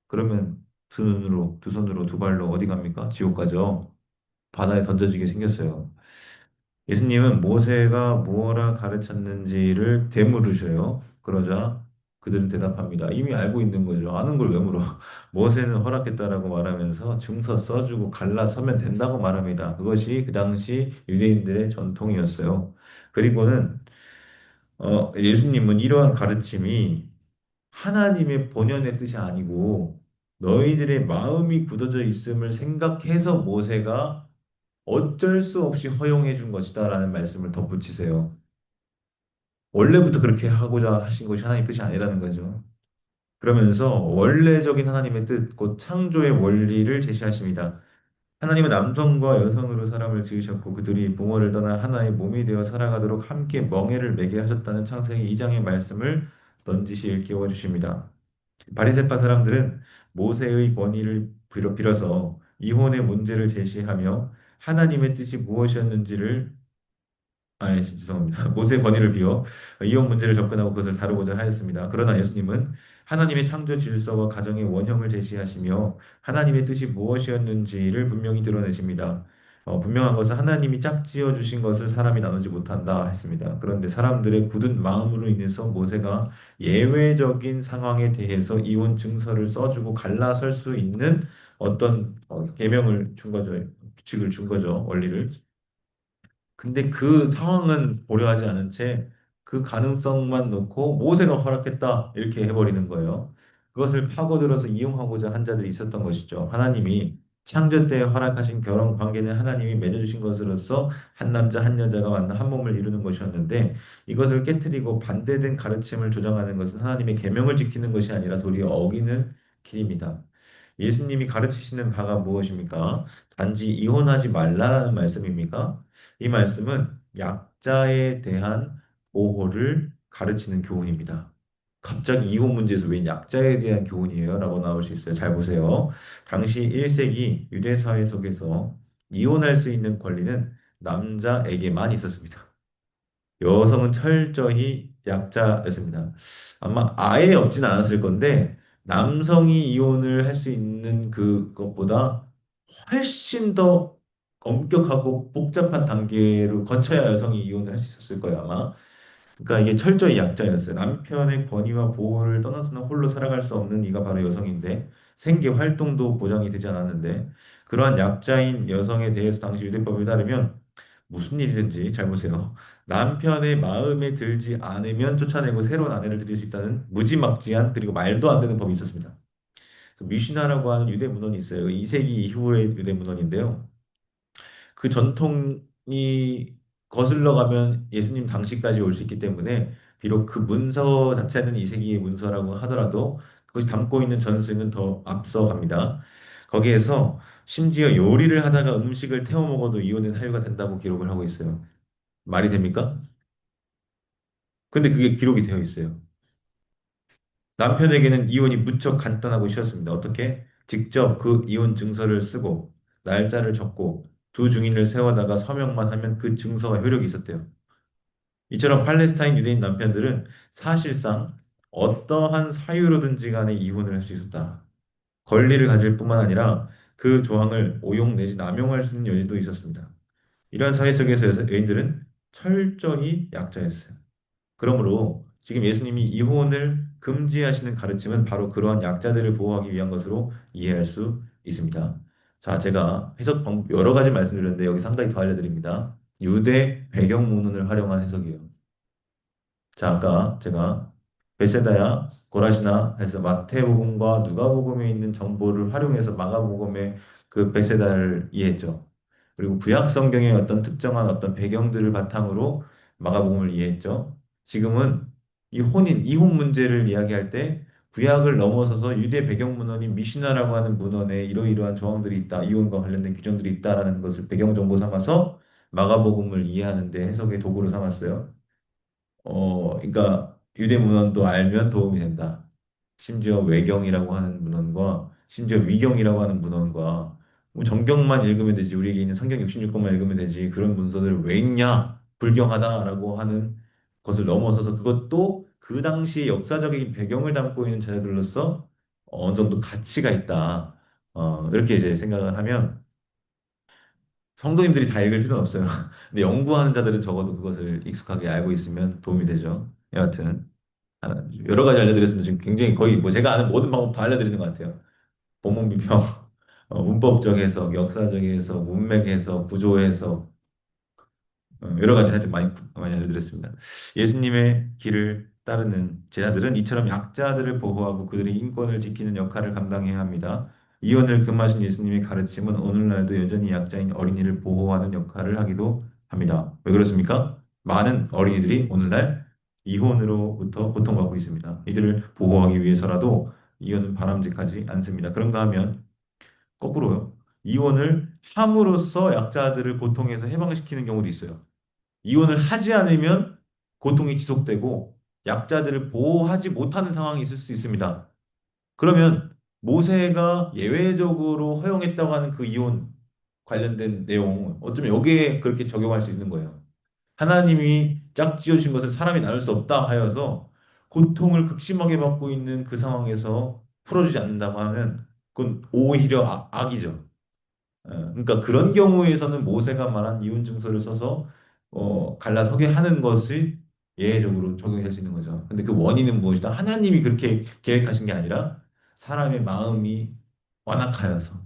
그러면 두 눈으로, 두 손으로, 두 발로 어디 갑니까? 지옥 가죠. 바다에 던져지게 생겼어요. 예수님은 모세가 무엇라 가르쳤는지를 되물으셔요. 그러자 그들은 대답합니다. 이미 알고 있는 거죠. 아는 걸 왜 물어? 모세는 허락했다라고 말하면서 증서 써주고 갈라서면 된다고 말합니다. 그것이 그 당시 유대인들의 전통이었어요. 그리고는 예수님은 이러한 가르침이 하나님의 본연의 뜻이 아니고 너희들의 마음이 굳어져 있음을 생각해서 모세가 어쩔 수 없이 허용해 준 것이다라는 말씀을 덧붙이세요. 원래부터 그렇게 하고자 하신 것이 하나님 뜻이 아니라는 거죠. 그러면서 원래적인 하나님의 뜻, 곧 창조의 원리를 제시하십니다. 하나님은 남성과 여성으로 사람을 지으셨고 그들이 부모를 떠나 하나의 몸이 되어 살아가도록 함께 멍에를 매게 하셨다는 창세기 2장의 말씀을 넌지시 일깨워 주십니다. 바리새파 사람들은 모세의 권위를 빌어서 이혼의 문제를 제시하며 하나님의 뜻이 무엇이었는지를 죄송합니다. 모세의 권위를 비워 이혼 문제를 접근하고 그것을 다루고자 하였습니다. 그러나 예수님은 하나님의 창조 질서와 가정의 원형을 제시하시며 하나님의 뜻이 무엇이었는지를 분명히 드러내십니다. 분명한 것은 하나님이 짝지어 주신 것을 사람이 나누지 못한다 했습니다. 그런데 사람들의 굳은 마음으로 인해서 모세가 예외적인 상황에 대해서 이혼 증서를 써주고 갈라설 수 있는 어떤 계명을 준 거죠. 규칙을 준 거죠. 원리를. 근데 그 상황은 고려하지 않은 채 그 가능성만 놓고 모세가 허락했다 이렇게 해버리는 거예요. 그것을 파고들어서 이용하고자 한 자들이 있었던 것이죠. 하나님이 창조 때 허락하신 결혼 관계는 하나님이 맺어주신 것으로서 한 남자 한 여자가 만나 한 몸을 이루는 것이었는데 이것을 깨뜨리고 반대된 가르침을 조장하는 것은 하나님의 계명을 지키는 것이 아니라 도리어 어기는 길입니다. 예수님이 가르치시는 바가 무엇입니까? 단지 이혼하지 말라는 말씀입니까? 이 말씀은 약자에 대한 보호를 가르치는 교훈입니다. 갑자기 이혼 문제에서 왜 약자에 대한 교훈이에요? 라고 나올 수 있어요. 잘 보세요. 당시 1세기 유대 사회 속에서 이혼할 수 있는 권리는 남자에게만 있었습니다. 여성은 철저히 약자였습니다. 아마 아예 없진 않았을 건데 남성이 이혼을 할 수 있는 그것보다 훨씬 더 엄격하고 복잡한 단계로 거쳐야 여성이 이혼을 할 수 있었을 거예요, 아마. 그러니까 이게 철저히 약자였어요. 남편의 권위와 보호를 떠나서는 홀로 살아갈 수 없는 이가 바로 여성인데 생계 활동도 보장이 되지 않았는데 그러한 약자인 여성에 대해서 당시 유대법에 따르면 무슨 일이든지 잘 보세요. 남편의 마음에 들지 않으면 쫓아내고 새로운 아내를 들일 수 있다는 무지막지한 그리고 말도 안 되는 법이 있었습니다. 그래서 미시나라고 하는 유대 문헌이 있어요. 2세기 이후의 유대 문헌인데요. 그 전통이 거슬러 가면 예수님 당시까지 올 수 있기 때문에 비록 그 문서 자체는 2세기의 문서라고 하더라도 그것이 담고 있는 전승은 더 앞서갑니다. 거기에서 심지어 요리를 하다가 음식을 태워 먹어도 이혼의 사유가 된다고 기록을 하고 있어요. 말이 됩니까? 근데 그게 기록이 되어 있어요. 남편에게는 이혼이 무척 간단하고 쉬웠습니다. 어떻게? 직접 그 이혼 증서를 쓰고 날짜를 적고 두 증인을 세워다가 서명만 하면 그 증서가 효력이 있었대요. 이처럼 팔레스타인 유대인 남편들은 사실상 어떠한 사유로든지 간에 이혼을 할 수 있었다. 권리를 가질 뿐만 아니라 그 조항을 오용 내지 남용할 수 있는 여지도 있었습니다. 이러한 사회 속에서 여인들은 철저히 약자였어요. 그러므로 지금 예수님이 이혼을 금지하시는 가르침은 바로 그러한 약자들을 보호하기 위한 것으로 이해할 수 있습니다. 자, 제가 해석 방법 여러 가지 말씀드렸는데 여기 상당히 더 알려드립니다. 유대 배경 문헌을 활용한 해석이에요. 자, 아까 제가 베세다야 고라시나 해서 마태복음과 누가복음에 있는 정보를 활용해서 마가복음의 그 베세다를 이해했죠. 그리고 구약 성경의 어떤 특정한 어떤 배경들을 바탕으로 마가복음을 이해했죠. 지금은 이 이혼 문제를 이야기할 때 구약을 넘어서서 유대 배경 문헌인 미시나라고 하는 문헌에 이러이러한 조항들이 있다, 이혼과 관련된 규정들이 있다라는 것을 배경 정보 삼아서 마가복음을 이해하는 데 해석의 도구로 삼았어요. 그러니까 유대 문헌도 알면 도움이 된다. 심지어 외경이라고 하는 문헌과 심지어 위경이라고 하는 문헌과 뭐 정경만 읽으면 되지 우리에게 있는 성경 66권만 읽으면 되지 그런 문서들을 왜 읽냐? 불경하다라고 하는 것을 넘어서서 그것도 그 당시의 역사적인 배경을 담고 있는 자료들로서 어느 정도 가치가 있다. 이렇게 이제 생각을 하면 성도님들이 다 읽을 필요는 없어요. 근데 연구하는 자들은 적어도 그것을 익숙하게 알고 있으면 도움이 되죠. 여하튼 여러 가지 알려드렸습니다. 지금 굉장히 거의 뭐 제가 아는 모든 방법 다 알려드리는 것 같아요. 본문 비평, 문법적 해석, 역사적 해석, 문맥 해석, 구조 해석, 여러 가지 하여튼 많이 알려드렸습니다. 예수님의 길을 따르는 제자들은 이처럼 약자들을 보호하고 그들의 인권을 지키는 역할을 감당해야 합니다. 이혼을 금하신 예수님의 가르침은 오늘날도 여전히 약자인 어린이를 보호하는 역할을 하기도 합니다. 왜 그렇습니까? 많은 어린이들이 오늘날 이혼으로부터 고통받고 있습니다. 이들을 보호하기 위해서라도 이혼은 바람직하지 않습니다. 그런가 하면 거꾸로요. 이혼을 함으로써 약자들을 고통에서 해방시키는 경우도 있어요. 이혼을 하지 않으면 고통이 지속되고 약자들을 보호하지 못하는 상황이 있을 수 있습니다. 그러면 모세가 예외적으로 허용했다고 하는 그 이혼 관련된 내용은 어쩌면 여기에 그렇게 적용할 수 있는 거예요. 하나님이 짝지어 주신 것을 사람이 나눌 수 없다 하여서 고통을 극심하게 받고 있는 그 상황에서 풀어주지 않는다고 하면 그건 오히려 악이죠. 그러니까 그런 경우에서는 모세가 말한 이혼 증서를 써서 갈라서게 하는 것을 예외적으로 적용할 수 있는 거죠. 근데 그 원인은 무엇이다? 하나님이 그렇게 계획하신 게 아니라 사람의 마음이 완악하여서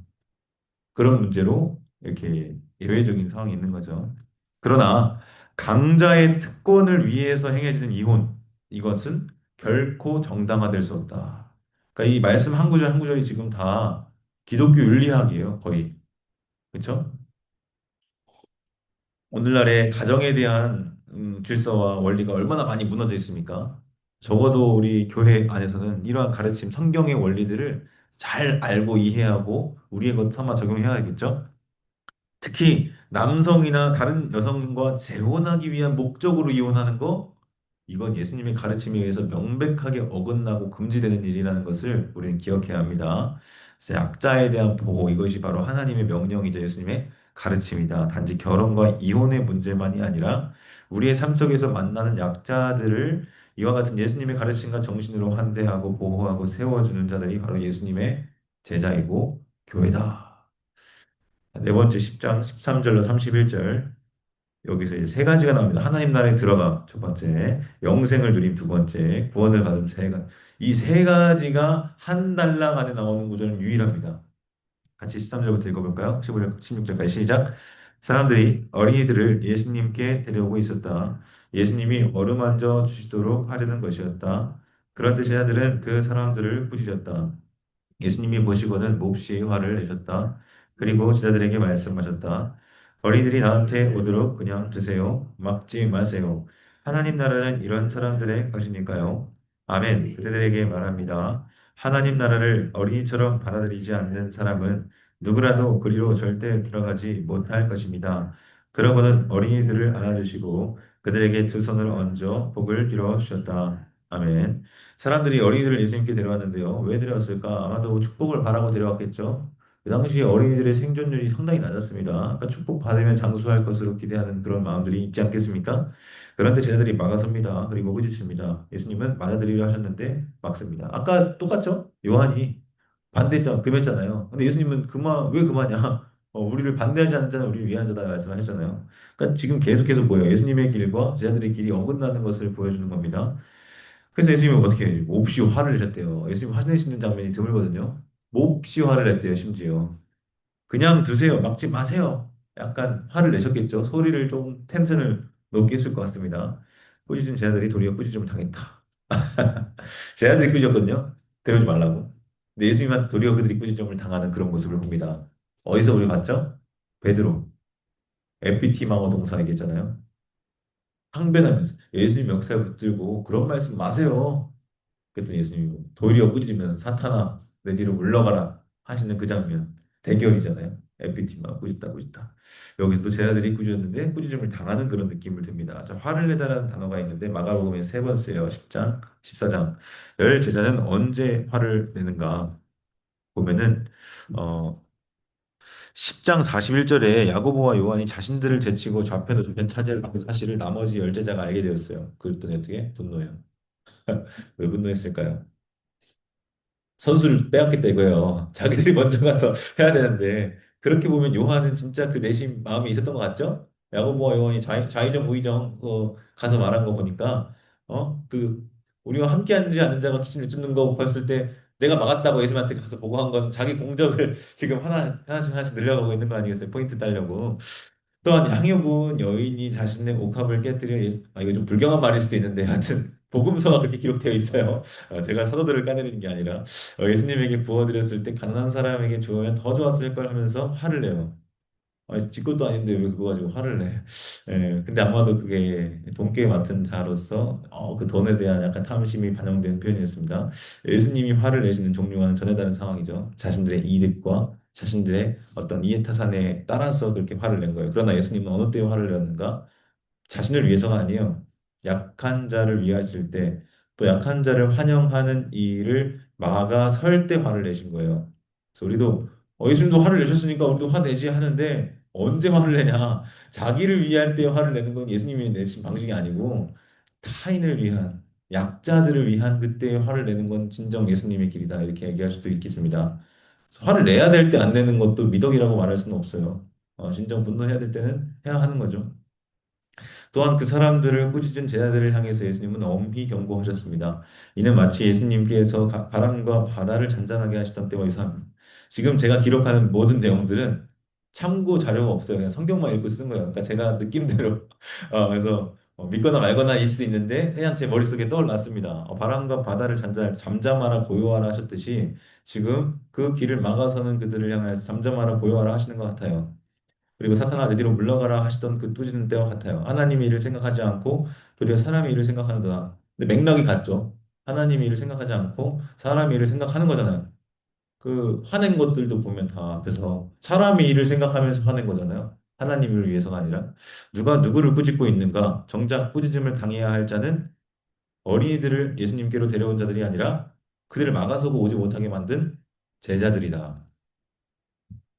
그런 문제로 이렇게 예외적인 상황이 있는 거죠. 그러나 강자의 특권을 위해서 행해지는 이혼, 이것은 결코 정당화될 수 없다. 그러니까 이 말씀 한 구절 한 구절이 지금 다 기독교 윤리학이에요, 거의. 그렇죠? 오늘날의 가정에 대한 질서와 원리가 얼마나 많이 무너져 있습니까? 적어도 우리 교회 안에서는 이러한 가르침, 성경의 원리들을 잘 알고 이해하고 우리의 것 삼아 적용해야겠죠? 특히 남성이나 다른 여성과 재혼하기 위한 목적으로 이혼하는 거, 이건 예수님의 가르침에 의해서 명백하게 어긋나고 금지되는 일이라는 것을 우리는 기억해야 합니다. 그래서 약자에 대한 보호, 이것이 바로 하나님의 명령이자 예수님의 가르침이다. 단지 결혼과 이혼의 문제만이 아니라 우리의 삶 속에서 만나는 약자들을 이와 같은 예수님의 가르침과 정신으로 환대하고 보호하고 세워주는 자들이 바로 예수님의 제자이고 교회다. 네 번째 10장 13절로 31절 여기서 이제 세 가지가 나옵니다. 하나님 나라에 들어감 첫 번째, 영생을 누림 두 번째, 구원을 받음 세 가지. 이 세 가지가 한 단락 안에 나오는 구절은 유일합니다. 같이 13절부터 읽어볼까요? 15절, 16절까지 시작. 사람들이 어린이들을 예수님께 데려오고 있었다. 예수님이 어루만져 주시도록 하려는 것이었다. 그런데 제자들은 그 사람들을 꾸짖었다. 예수님이 보시고는 몹시 화를 내셨다. 그리고 제자들에게 말씀하셨다. 어린이들이 나한테 오도록 그냥 두세요. 막지 마세요. 하나님 나라는 이런 사람들의 것이니까요. 아멘. 그들에게 말합니다. 하나님 나라를 어린이처럼 받아들이지 않는 사람은 누구라도 그리로 절대 들어가지 못할 것입니다. 그러고는 어린이들을 안아주시고 그들에게 두 손을 얹어 복을 빌어 주셨다. 아멘. 사람들이 어린이들을 예수님께 데려왔는데요. 왜 데려왔을까? 아마도 축복을 바라고 데려왔겠죠. 그 당시 어린이들의 생존율이 상당히 낮았습니다. 아까 축복 받으면 장수할 것으로 기대하는 그런 마음들이 있지 않겠습니까? 그런데 제자들이 막아섭니다. 그리고 꾸짖습니다. 예수님은 맞아들이려 하셨는데 막습니다. 아까 똑같죠? 요한이 반대했잖아, 금했잖아요. 근데 예수님은 왜 그마냐? 우리를 반대하지 않는 자는 우리를 위한 자다 말씀하셨잖아요. 그러니까 지금 계속해서 보여요. 예수님의 길과 제자들의 길이 어긋나는 것을 보여주는 겁니다. 그래서 예수님은 어떻게 해요? 몹시 화를 내셨대요. 예수님 화내시는 장면이 드물거든요. 몹시 화를 냈대요, 심지어. 그냥 두세요. 막지 마세요. 약간 화를 내셨겠죠. 소리를 좀 텐션을 높게 했을 것 같습니다. 꾸짖은 제자들이 도리어 꾸짖음을 당했다. 제자들이 꾸짖었거든요. 데려오지 말라고. 근데 예수님한테 도리어 그들이 꾸짖음을 당하는 그런 모습을 봅니다. 어디서 우리 봤죠? 베드로. 에피티마오 동사 얘기했잖아요. 항변하면서 예수님 역사를 붙들고 그런 말씀 마세요. 그랬더니 예수님이 도리어 꾸짖으면서 사탄아 내 뒤로 물러가라 하시는 그 장면 대결이잖아요. 에피티마 꾸짖다 꾸짖다. 여기서도 제자들이 꾸짖었는데 꾸짖음을 당하는 그런 느낌을 듭니다. 자, 화를 내다라는 단어가 있는데 마가복음에 세 번 쓰여요. 10장, 14장. 열 제자는 언제 화를 내는가 보면은 어 10장 41절에 야고보와 요한이 자신들을 제치고 좌편으로 저편 차지할 그 사실을 나머지 열 제자가 알게 되었어요. 그랬더니 어떻게 분노해요. 왜 분노했을까요? 선수를 빼앗겠다 이거예요. 자기들이 먼저 가서 해야 되는데 그렇게 보면 요한은 진짜 그 내심 마음이 있었던 것 같죠? 야고보와 요한이 좌의정 우의정 가서 말한 거 보니까 그 우리와 함께 앉지 않는 자가 기신을 쫓는 거 봤을 때 내가 막았다고 예수님한테 가서 보고한 건 자기 공적을 지금 하나씩 하나씩 늘려가고 있는 거 아니겠어요? 포인트 따려고. 또한 양육은 여인이 자신의 옥합을 깨뜨려 이거 좀 불경한 말일 수도 있는데 하여튼 복음서가 그렇게 기록되어 있어요. 제가 사도들을 까내리는 게 아니라 예수님에게 부어드렸을 때 가난한 사람에게 주어야 더 좋았을 걸 하면서 화를 내요. 아니, 지 것도 아닌데 왜 그거 가지고 화를 내? 예, 근데 아마도 그게 돈깨 맡은 자로서 그 돈에 대한 약간 탐심이 반영된 표현이었습니다. 예수님이 화를 내시는 종류와는 전혀 다른 상황이죠. 자신들의 이득과 자신들의 어떤 이해타산에 따라서 그렇게 화를 낸 거예요. 그러나 예수님은 어느 때에 화를 냈는가? 자신을 위해서가 아니에요. 약한 자를 위하실 때, 또 약한 자를 환영하는 일을 막아설 때 화를 내신 거예요. 그래서 우리도 예수님도 화를 내셨으니까 우리도 화내지 하는데 언제 화를 내냐? 자기를 위할 때 화를 내는 건 예수님이 내신 방식이 아니고 타인을 위한 약자들을 위한 그때 화를 내는 건 진정 예수님의 길이다 이렇게 얘기할 수도 있겠습니다. 그래서 화를 내야 될 때 안 내는 것도 미덕이라고 말할 수는 없어요. 진정 분노해야 될 때는 해야 하는 거죠. 또한 그 사람들을 꾸짖은 제자들을 향해서 예수님은 엄히 경고하셨습니다. 이는 마치 예수님께서 바람과 바다를 잔잔하게 하시던 때와 유사합니다. 지금 제가 기록하는 모든 내용들은 참고 자료가 없어요. 그냥 성경만 읽고 쓴 거예요. 그러니까 제가 느낌대로 그래서 믿거나 말거나 일 수 있는데 그냥 제 머릿속에 떠올랐습니다. 바람과 바다를 잠잠하라 고요하라 하셨듯이 지금 그 길을 막아서는 그들을 향해서 잠잠하라 고요하라 하시는 것 같아요. 그리고 사탄아 내 뒤로 물러가라 하시던 그 꾸짖는 때와 같아요. 하나님의 일을 생각하지 않고 도리어 사람의 일을 생각하는구나. 근데 맥락이 같죠. 하나님의 일을 생각하지 않고 사람의 일을 생각하는 거잖아요. 그 화낸 것들도 보면 다 앞에서 사람의 일을 생각하면서 화낸 거잖아요. 하나님을 위해서가 아니라 누가 누구를 꾸짖고 있는가? 정작 꾸짖음을 당해야 할 자는 어린이들을 예수님께로 데려온 자들이 아니라 그들을 막아서고 오지 못하게 만든 제자들이다.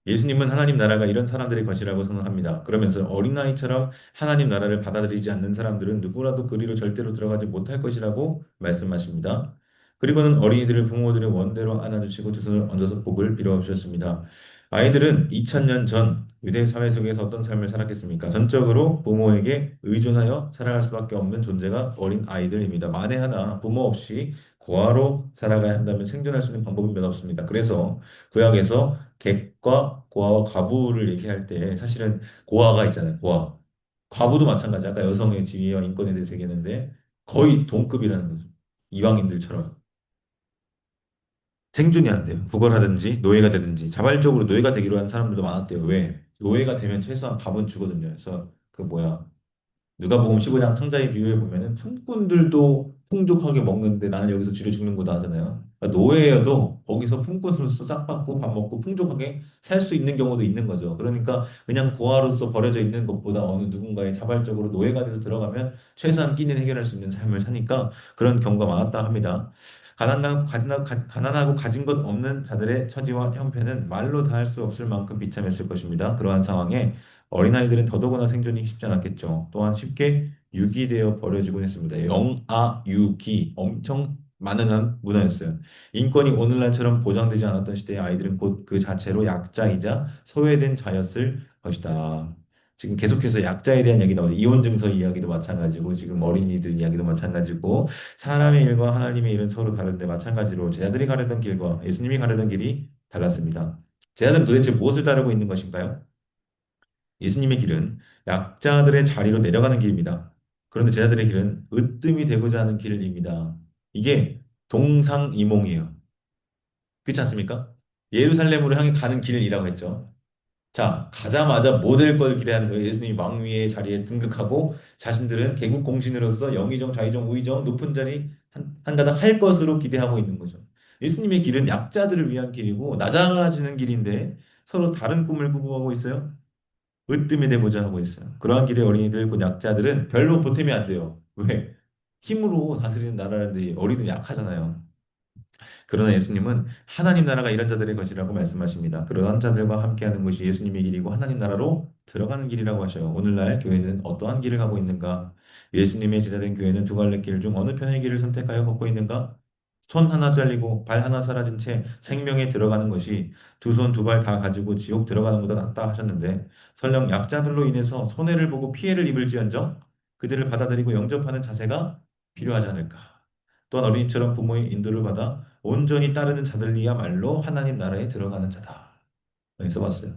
예수님은 하나님 나라가 이런 사람들의 것이라고 선언합니다. 그러면서 어린아이처럼 하나님 나라를 받아들이지 않는 사람들은 누구라도 그리로 절대로 들어가지 못할 것이라고 말씀하십니다. 그리고는 어린이들을 부모들의 원대로 안아주시고 두 손을 얹어서 복을 빌어 주셨습니다. 아이들은 2000년 전 유대 사회 속에서 어떤 삶을 살았겠습니까? 전적으로 부모에게 의존하여 살아갈 수밖에 없는 존재가 어린 아이들입니다. 만에 하나 부모 없이 고아로 살아가야 한다면 생존할 수 있는 방법은 몇 없습니다. 그래서 구약에서 객과 고아와 과부를 얘기할 때 사실은 고아가 있잖아요. 고아. 과부도 마찬가지. 아까 여성의 지위와 인권에 대해서 얘기했는데 거의 동급이라는 거죠. 이방인들처럼. 생존이 안 돼요. 구걸하든지 노예가 되든지 자발적으로 노예가 되기로 하는 사람들도 많았대요. 왜? 노예가 되면 최소한 밥은 주거든요. 그래서 그 뭐야 누가복음 15장 탕자의 비유에 보면은 품꾼들도 풍족하게 먹는데 나는 여기서 쥐려 죽는구나 하잖아요. 그러니까 노예여도 거기서 품꾼으로서 싹 받고 밥 먹고 풍족하게 살 수 있는 경우도 있는 거죠. 그러니까 그냥 고아로서 버려져 있는 것보다 어느 누군가의 자발적으로 노예가 돼서 들어가면 최소한 끼니는 해결할 수 있는 삶을 사니까 그런 경우가 많았다 합니다. 가난하고 가진 것 없는 자들의 처지와 형편은 말로 다 할 수 없을 만큼 비참했을 것입니다. 그러한 상황에 어린아이들은 더더구나 생존이 쉽지 않았겠죠. 또한 쉽게 유기되어 버려지곤 했습니다. 영아유기 엄청 많은 한 문화였어요. 인권이 오늘날처럼 보장되지 않았던 시대의 아이들은 곧 그 자체로 약자이자 소외된 자였을 것이다. 지금 계속해서 약자에 대한 얘기 나오죠. 이혼 증서 이야기도 마찬가지고 지금 어린이들 이야기도 마찬가지고 사람의 일과 하나님의 일은 서로 다른데 마찬가지로 제자들이 가려던 길과 예수님이 가려던 길이 달랐습니다. 제자들은 도대체 무엇을 따르고 있는 것인가요? 예수님의 길은 약자들의 자리로 내려가는 길입니다. 그런데 제자들의 길은 으뜸이 되고자 하는 길입니다. 이게 동상이몽이에요. 그렇지 않습니까? 예루살렘으로 향해 가는 길이라고 했죠. 자, 가자마자 뭐 될 걸 기대하는 거예요. 예수님이 왕위의 자리에 등극하고 자신들은 개국 공신으로서 영의정, 좌의정, 우의정 높은 자리 한 가닥 할 것으로 기대하고 있는 거죠. 예수님의 길은 약자들을 위한 길이고 낮아지는 길인데 서로 다른 꿈을 꾸고 가고 있어요. 으뜸이 되고자 하고 있어요. 그러한 길의 어린이들, 그 약자들은 별로 보탬이 안 돼요. 왜? 힘으로 다스리는 나라인데 어린이는 약하잖아요. 그러나 예수님은 하나님 나라가 이런 자들의 것이라고 말씀하십니다. 그러한 자들과 함께하는 것이 예수님의 길이고 하나님 나라로 들어가는 길이라고 하셔요. 오늘날 교회는 어떠한 길을 가고 있는가? 예수님의 제자된 교회는 두 갈래 길 중 어느 편의 길을 선택하여 걷고 있는가? 손 하나 잘리고 발 하나 사라진 채 생명에 들어가는 것이 두 손 두 발 다 가지고 지옥 들어가는 것보다 낫다 하셨는데 설령 약자들로 인해서 손해를 보고 피해를 입을지언정 그들을 받아들이고 영접하는 자세가 필요하지 않을까? 또한 어린이처럼 부모의 인도를 받아 온전히 따르는 자들이야말로 하나님 나라에 들어가는 자다. 여기 써봤어요.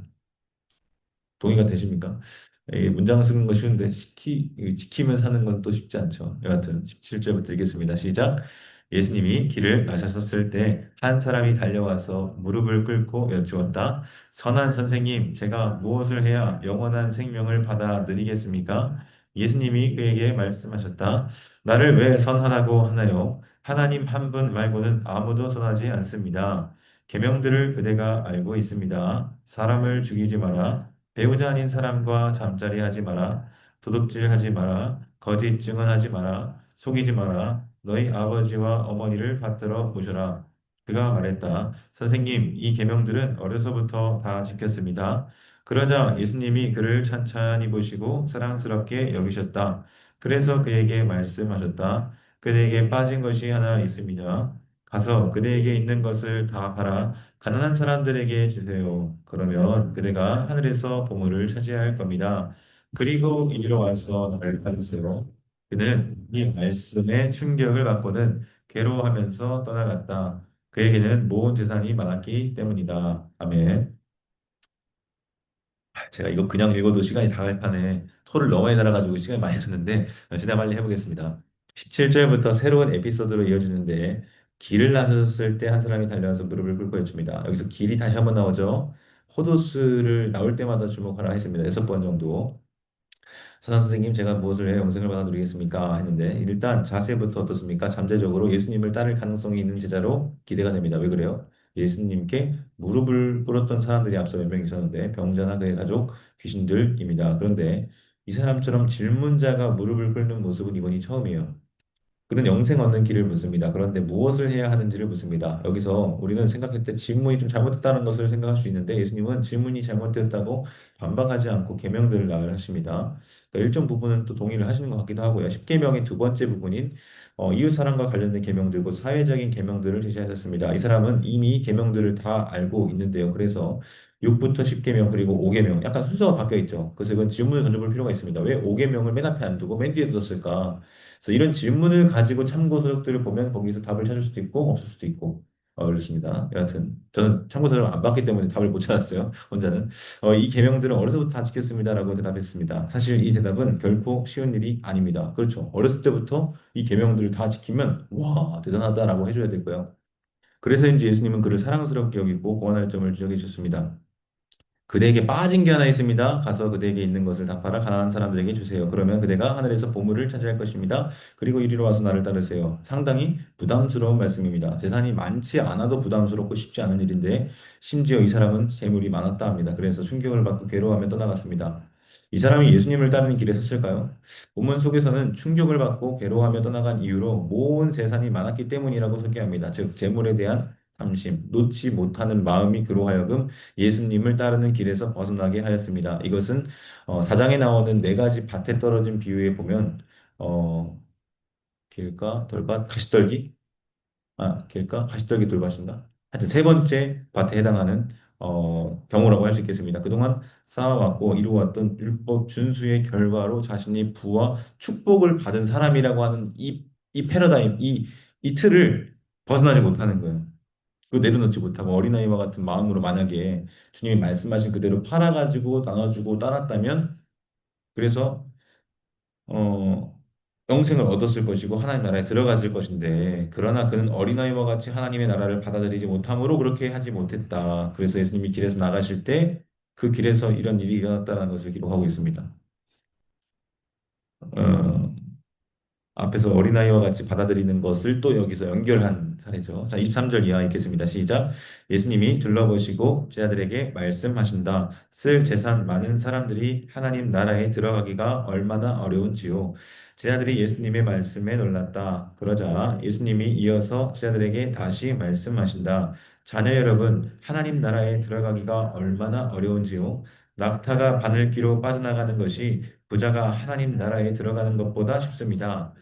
동의가 되십니까? 이 문장 쓰는 거 쉬운데 지키면 사는 건 또 쉽지 않죠. 여하튼 17절부터 읽겠습니다. 시작. 예수님이 길을 나셨을 때 한 사람이 달려와서 무릎을 꿇고 여쭈었다. 선한 선생님, 제가 무엇을 해야 영원한 생명을 받아 누리겠습니까? 예수님이 그에게 말씀하셨다. 나를 왜 선하라고 하나요? 하나님 한 분 말고는 아무도 선하지 않습니다. 계명들을 그대가 알고 있습니다. 사람을 죽이지 마라. 배우자 아닌 사람과 잠자리 하지 마라. 도둑질 하지 마라. 거짓 증언하지 마라. 속이지 마라. 너희 아버지와 어머니를 받들어 모셔라. 그가 말했다. 선생님, 이 계명들은 어려서부터 다 지켰습니다. 그러자 예수님이 그를 찬찬히 보시고 사랑스럽게 여기셨다. 그래서 그에게 말씀하셨다. 그대에게 빠진 것이 하나 있습니다. 가서 그대에게 있는 것을 다 팔아 가난한 사람들에게 주세요. 그러면 그대가 하늘에서 보물을 차지할 겁니다. 그리고 이리로 와서 나를 받으세요. 그는 이 말씀에 충격을 받고는 괴로워하면서 떠나갔다. 그에게는 모은 재산이 많았기 때문이다. 아멘. 제가 이거 그냥 읽어도 시간이 다 갈 판에 토를 너무 많이 달아가지고 시간이 많이 드는데 최대한 빨리 해보겠습니다. 17절부터 새로운 에피소드로 이어지는데 길을 나섰을 때 한 사람이 달려와서 무릎을 꿇고 여쭙니다. 여기서 길이 다시 한번 나오죠. 호도스를 나올 때마다 주목하라 했습니다. 6번 정도. 선한 선생님, 제가 무엇을 해 영생을 받아 누리겠습니까? 했는데 일단 자세부터 어떻습니까? 잠재적으로 예수님을 따를 가능성이 있는 제자로 기대가 됩니다. 왜 그래요? 예수님께 무릎을 꿇었던 사람들이 앞서 몇 명 있었는데 병자나 그의 가족, 귀신들입니다. 그런데 이 사람처럼 질문자가 무릎을 꿇는 모습은 이번이 처음이에요. 그는 영생 얻는 길을 묻습니다. 그런데 무엇을 해야 하는지를 묻습니다. 여기서 우리는 생각할 때 질문이 좀 잘못됐다는 것을 생각할 수 있는데 예수님은 질문이 잘못되었다고 반박하지 않고 계명들을 나열하십니다. 그러니까 일정 부분은 또 동의를 하시는 것 같기도 하고요. 십계명의 두 번째 부분인 이웃 사랑과 관련된 계명들고 사회적인 계명들을 제시하셨습니다. 이 사람은 이미 계명들을 다 알고 있는데요. 그래서 6부터 10계명 그리고 5계명 약간 순서가 바뀌어 있죠. 그래서 이건 질문을 던져볼 필요가 있습니다. 왜 5계명을 맨 앞에 안 두고 맨 뒤에 뒀을까? 그래서 이런 질문을 가지고 참고 서적들을 보면 거기서 답을 찾을 수도 있고 없을 수도 있고 그렇습니다. 여하튼 저는 참고 서적을 안 봤기 때문에 답을 못 찾았어요. 혼자는 이 계명들은 어려서부터 다 지켰습니다라고 대답했습니다. 사실 이 대답은 결코 쉬운 일이 아닙니다. 그렇죠. 어렸을 때부터 이 계명들을 다 지키면 와 대단하다라고 해줘야 되고요. 그래서인지 예수님은 그를 사랑스럽게 여기고 고안할 점을 지적해 주셨습니다. 그대에게 빠진 게 하나 있습니다. 가서 그대에게 있는 것을 다 팔아 가난한 사람들에게 주세요. 그러면 그대가 하늘에서 보물을 차지할 것입니다. 그리고 이리로 와서 나를 따르세요. 상당히 부담스러운 말씀입니다. 재산이 많지 않아도 부담스럽고 쉽지 않은 일인데 심지어 이 사람은 재물이 많았다 합니다. 그래서 충격을 받고 괴로워하며 떠나갔습니다. 이 사람이 예수님을 따르는 길에 섰을까요? 본문 속에서는 충격을 받고 괴로워하며 떠나간 이유로 모은 재산이 많았기 때문이라고 소개합니다. 즉 재물에 대한 탐심, 놓지 못하는 마음이 그로 하여금 예수님을 따르는 길에서 벗어나게 하였습니다. 이것은 사장에 나오는 네 가지 밭에 떨어진 비유에 보면 어, 길가, 돌밭, 가시떨기? 길가, 가시떨기, 돌밭인가? 하여튼 세 번째 밭에 해당하는 경우라고 할 수 있겠습니다. 그동안 쌓아왔고 이루어왔던 율법 준수의 결과로 자신이 부와 축복을 받은 사람이라고 하는 이 패러다임, 이 틀을 벗어나지 못하는 거예요. 그 내려놓지 못하고 어린아이와 같은 마음으로 만약에 주님이 말씀하신 그대로 팔아가지고 나눠주고 따랐다면 그래서 어 영생을 얻었을 것이고 하나님 나라에 들어갔을 것인데 그러나 그는 어린아이와 같이 하나님의 나라를 받아들이지 못함으로 그렇게 하지 못했다. 그래서 예수님이 길에서 나가실 때 그 길에서 이런 일이 일어났다는 것을 기록하고 있습니다. 어, 앞에서 어린아이와 같이 받아들이는 것을 또 여기서 연결한 사례죠. 자, 23절 이하 읽겠습니다. 시작. 예수님이 둘러보시고 제자들에게 말씀하신다. 쓸 재산 많은 사람들이 하나님 나라에 들어가기가 얼마나 어려운지요. 제자들이 예수님의 말씀에 놀랐다. 그러자 예수님이 이어서 제자들에게 다시 말씀하신다. 자녀 여러분, 하나님 나라에 들어가기가 얼마나 어려운지요. 낙타가 바늘귀로 빠져나가는 것이 부자가 하나님 나라에 들어가는 것보다 쉽습니다.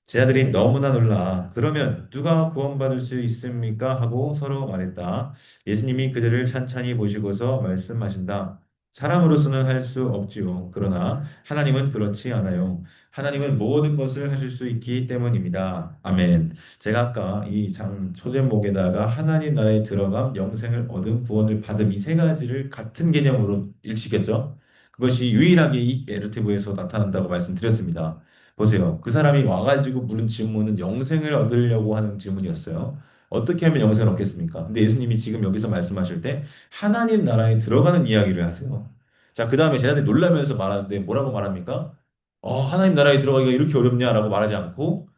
제자들이 너무나 놀라 그러면 누가 구원받을 수 있습니까? 하고 서로 말했다. 예수님이 그들을 찬찬히 보시고서 말씀하신다. 사람으로서는 할 수 없지요. 그러나 하나님은 그렇지 않아요. 하나님은 모든 것을 하실 수 있기 때문입니다. 아멘. 제가 아까 이 장 소제목에다가 하나님 나라에 들어감, 영생을 얻음, 구원을 받음 이 세 가지를 같은 개념으로 일치겠죠? 그것이 유일하게 이 내러티브에서 나타난다고 말씀드렸습니다. 보세요. 그 사람이 와가지고 물은 질문은 영생을 얻으려고 하는 질문이었어요. 어떻게 하면 영생을 얻겠습니까? 근데 예수님이 지금 여기서 말씀하실 때 하나님 나라에 들어가는 이야기를 하세요. 자, 그 다음에 제자들이 놀라면서 말하는데 뭐라고 말합니까? 하나님 나라에 들어가기가 이렇게 어렵냐라고 말하지 않고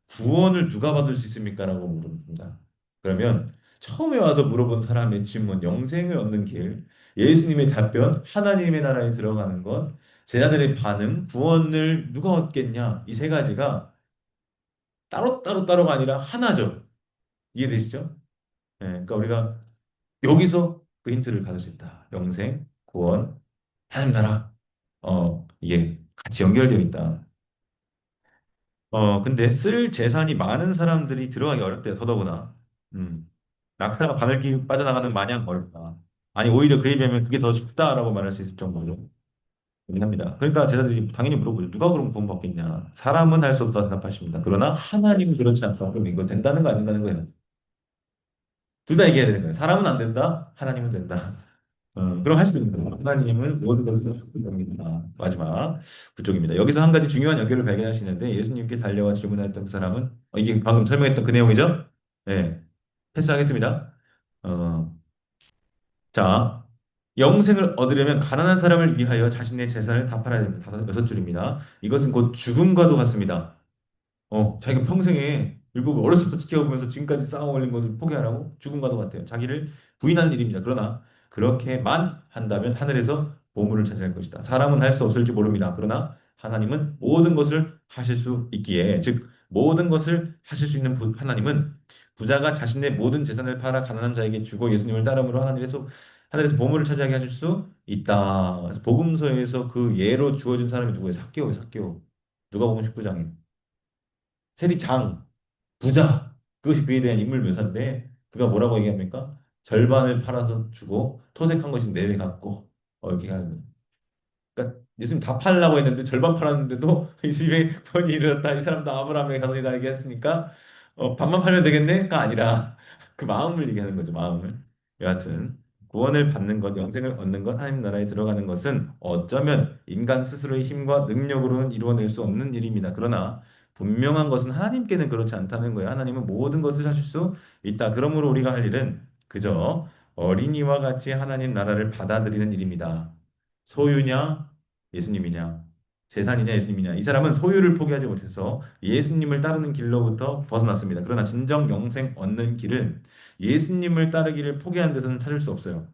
구원을 누가 받을 수 있습니까? 라고 물습니다. 그러면 처음에 와서 물어본 사람의 질문, 영생을 얻는 길, 예수님의 답변, 하나님의 나라에 들어가는 것, 제자들의 반응, 구원을 누가 얻겠냐? 이 세 가지가 따로따로가 아니라 하나죠. 이해되시죠? 그러니까 우리가 여기서 그 힌트를 받을 수 있다. 영생, 구원, 하나님 나라. 이게 같이 연결되어 있다. 근데 쓸 재산이 많은 사람들이 들어가기 어렵대요, 더더구나. 음. 낙타가 바늘길 빠져나가는 마냥 어렵다. 아니, 오히려 그에 비하면 그게 더 쉽다라고 말할 수 있을 정도로 합니다. 그러니까 제자들이 당연히 물어보죠. 누가 그럼 구원받겠냐? 사람은 할 수 없다 대답하십니다. 그러나 하나님은 그렇지 않다. 그럼 이거 된다는 거 아닌가는 거예요. 둘 다 얘기해야 되는 거예요. 사람은 안 된다. 하나님은 된다. 그럼 할 수 있는 거예요. 하나님은 모든 것을 하시는 겁니다. 마지막 구쪽입니다. 여기서 한 가지 중요한 연결을 발견하시는데 예수님께 달려와 질문했던 그 사람은 이게 방금 설명했던 그 내용이죠? 네. 패스하겠습니다. 어, 자, 영생을 얻으려면 가난한 사람을 위하여 자신의 재산을 다 팔아야 됩니다. 여섯 줄입니다. 이것은 곧 죽음과도 같습니다. 자기가 평생에 율법을 어렸을 때부터 지켜보면서 지금까지 쌓아올린 것을 포기하라고 죽음과도 같아요. 자기를 부인하는 일입니다. 그러나 그렇게만 한다면 하늘에서 보물을 차지할 것이다. 사람은 할 수 없을지 모릅니다. 그러나 하나님은 모든 것을 하실 수 있기에, 즉 모든 것을 하실 수 있는 하나님은 부자가 자신의 모든 재산을 팔아 가난한 자에게 주고 예수님을 따름으로 하늘에서 보물을 차지하게 하실 수 있다. 그래서 복음서에서 그 예로 주어진 사람이 누구예요? 삭개오예요, 삭개오. 누가복음 19장에. 세리장, 부자. 그것이 그에 대한 인물 묘사인데 그가 뭐라고 얘기합니까? 절반을 팔아서 주고 토색한 것이 네 배 갖고 이렇게 하는 거예요. 그러니까 예수님 다 팔려고 했는데 절반 팔았는데도 이 집에 번이 이르렀다. 이 사람도 아브라함의 가정이다 얘기했으니까 반만 팔면 되겠네?가 아니라 그 마음을 얘기하는 거죠. 마음을. 여하튼 구원을 받는 것, 영생을 얻는 것, 하나님 나라에 들어가는 것은 어쩌면 인간 스스로의 힘과 능력으로는 이루어낼 수 없는 일입니다. 그러나 분명한 것은 하나님께는 그렇지 않다는 거예요. 하나님은 모든 것을 하실 수 있다. 그러므로 우리가 할 일은 그저 어린이와 같이 하나님 나라를 받아들이는 일입니다. 소유냐, 예수님이냐, 재산이냐, 예수님이냐. 이 사람은 소유를 포기하지 못해서 예수님을 따르는 길로부터 벗어났습니다. 그러나 진정 영생 얻는 길은 예수님을 따르기를 포기한 데서는 찾을 수 없어요.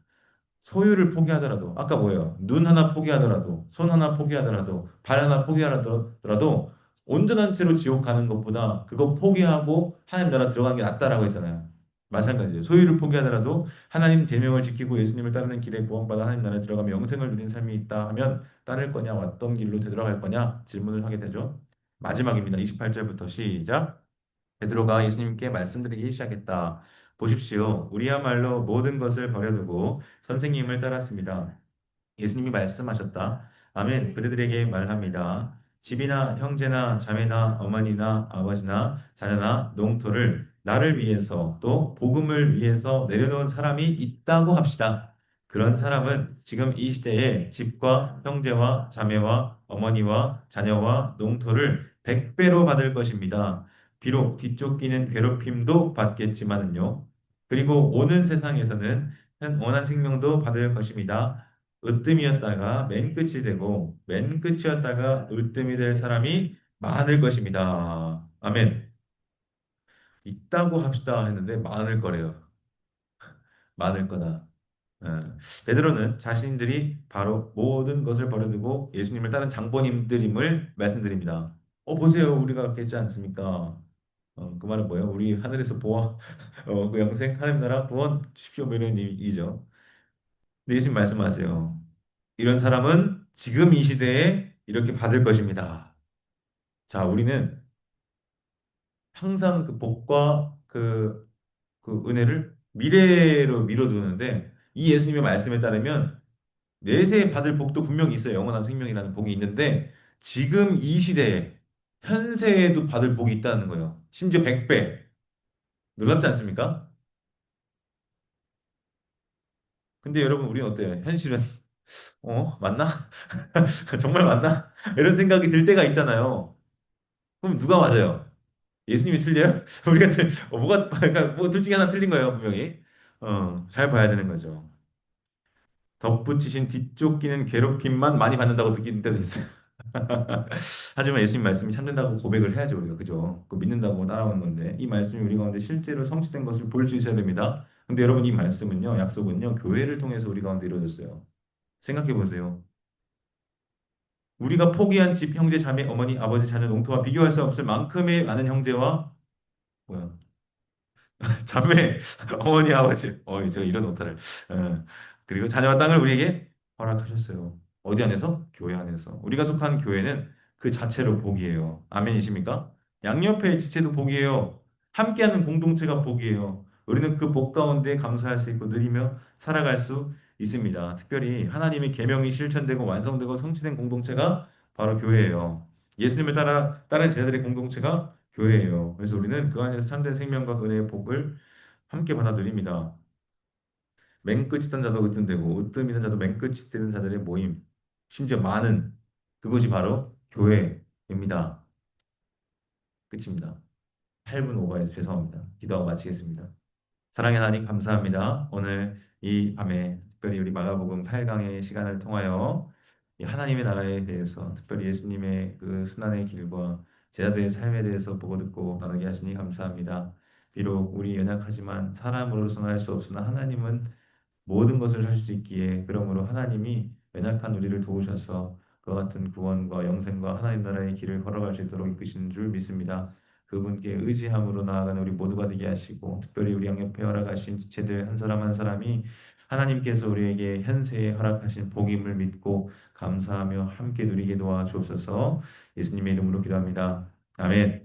소유를 포기하더라도, 아까 뭐예요? 눈 하나 포기하더라도, 손 하나 포기하더라도, 발 하나 포기하더라도, 온전한 채로 지옥 가는 것보다 그거 포기하고 하나님 나라 들어가는 게 낫다라고 했잖아요. 마찬가지예요. 소유를 포기하더라도 하나님 계명을 지키고 예수님을 따르는 길에 구원받아 하나님 나라에 들어가면 영생을 누리는 삶이 있다 하면 따를 거냐, 왔던 길로 되돌아갈 거냐 질문을 하게 되죠. 마지막입니다. 28절부터 시작. 베드로가 예수님께 말씀드리기 시작했다. 보십시오. 우리야말로 모든 것을 버려두고 선생님을 따랐습니다. 예수님이 말씀하셨다. 아멘. 그들에게 말합니다. 집이나 형제나 자매나 어머니나 아버지나 자녀나 농토를 나를 위해서 또 복음을 위해서 내려놓은 사람이 있다고 합시다. 그런 사람은 지금 이 시대에 집과 형제와 자매와 어머니와 자녀와 농토를 100배로 받을 것입니다. 비록 뒤쫓기는 괴롭힘도 받겠지만은요. 그리고 오는 세상에서는 원한 생명도 받을 것입니다. 으뜸이었다가 맨 끝이 되고 맨 끝이었다가 으뜸이 될 사람이 많을 것입니다. 아멘. 있다고 합시다 했는데 많을 거래요. 많을 거다. 예. 베드로는 자신들이 바로 모든 것을 버려두고 예수님을 따른 장본인들임을 말씀드립니다. 보세요. 우리가 그렇게 했지 않습니까? 그 말은 뭐예요? 우리 하늘에서 보아, 그 영생, 하나님 나라 구원 주십시오. 뭐 이런 의미죠. 근데 예수님 말씀하세요. 이런 사람은 지금 이 시대에 이렇게 받을 것입니다. 자, 우리는 항상 그 복과 그 은혜를 미래로 미뤄두는데 이 예수님의 말씀에 따르면 내세에 받을 복도 분명히 있어요. 영원한 생명이라는 복이 있는데 지금 이 시대에 현세에도 받을 복이 있다는 거예요. 심지어 100배. 놀랍지 않습니까? 근데 여러분 우리는 어때요? 현실은 맞나? 정말 맞나? 이런 생각이 들 때가 있잖아요. 그럼 누가 맞아요? 예수님이 틀려요? 우리가 그러니까 뭐둘 중에 하나 틀린 거예요, 분명히. 잘 봐야 되는 거죠. 덧붙이신 뒤쫓기는 괴롭힘만 많이 받는다고 느끼는 때도 있어요. 하지만 예수님 말씀이 참된다고 고백을 해야죠, 우리가. 그죠? 그 믿는다고 따라오는 건데, 이 말씀이 우리 가운데 실제로 성취된 것을 볼 수 있어야 됩니다. 근데 여러분, 이 말씀은요, 약속은요, 교회를 통해서 우리 가운데 이루어졌어요. 생각해 보세요. 우리가 포기한 집, 형제, 자매, 어머니, 아버지, 자녀, 농토와 비교할 수 없을 만큼의 많은 형제와, 뭐야, 자매, 어머니, 아버지, 제가 이런 오타를. 어, 그리고 자녀와 땅을 우리에게 허락하셨어요. 어디 안에서? 교회 안에서. 우리가 속한 교회는 그 자체로 복이에요. 아멘이십니까? 양옆의 지체도 복이에요. 함께하는 공동체가 복이에요. 우리는 그 복 가운데 감사할 수 있고 누리며 살아갈 수 있습니다. 특별히 하나님의 계명이 실천되고 완성되고 성취된 공동체가 바로 교회예요. 예수님을 따른 제자들의 공동체가 교회예요. 그래서 우리는 그 안에서 참된 생명과 은혜의 복을 함께 받아들입니다. 맨 끝이 던 자도 으뜸되고 으뜸이 던 자도 맨 끝이 되는 자들의 모임, 심지어 많은 그것이 바로 교회입니다. 끝입니다. 8분 오버해서 죄송합니다. 기도하고 마치겠습니다. 사랑의 하나님 감사합니다. 오늘 이 밤에 특별히 우리 마가복음 8강의 시간을 통하여 이 하나님의 나라에 대해서 특별히 예수님의 그 순환의 길과 제자들의 삶에 대해서 보고 듣고 나누게 하시니 감사합니다. 비록 우리 연약하지만 사람으로서는 할 수 없으나 하나님은 모든 것을 할 수 있기에 그러므로 하나님이 연약한 우리를 도우셔서 그와 같은 구원과 영생과 하나님 나라의 길을 걸어갈 수 있도록 이끄시는 줄 믿습니다. 그분께 의지함으로 나아가는 우리 모두가 되게 하시고 특별히 우리 양옆에 허락하신 지체들 한 사람 한 사람이 하나님께서 우리에게 현세에 허락하신 복임을 믿고 감사하며 함께 누리게 도와주옵소서. 예수님의 이름으로 기도합니다. 아멘.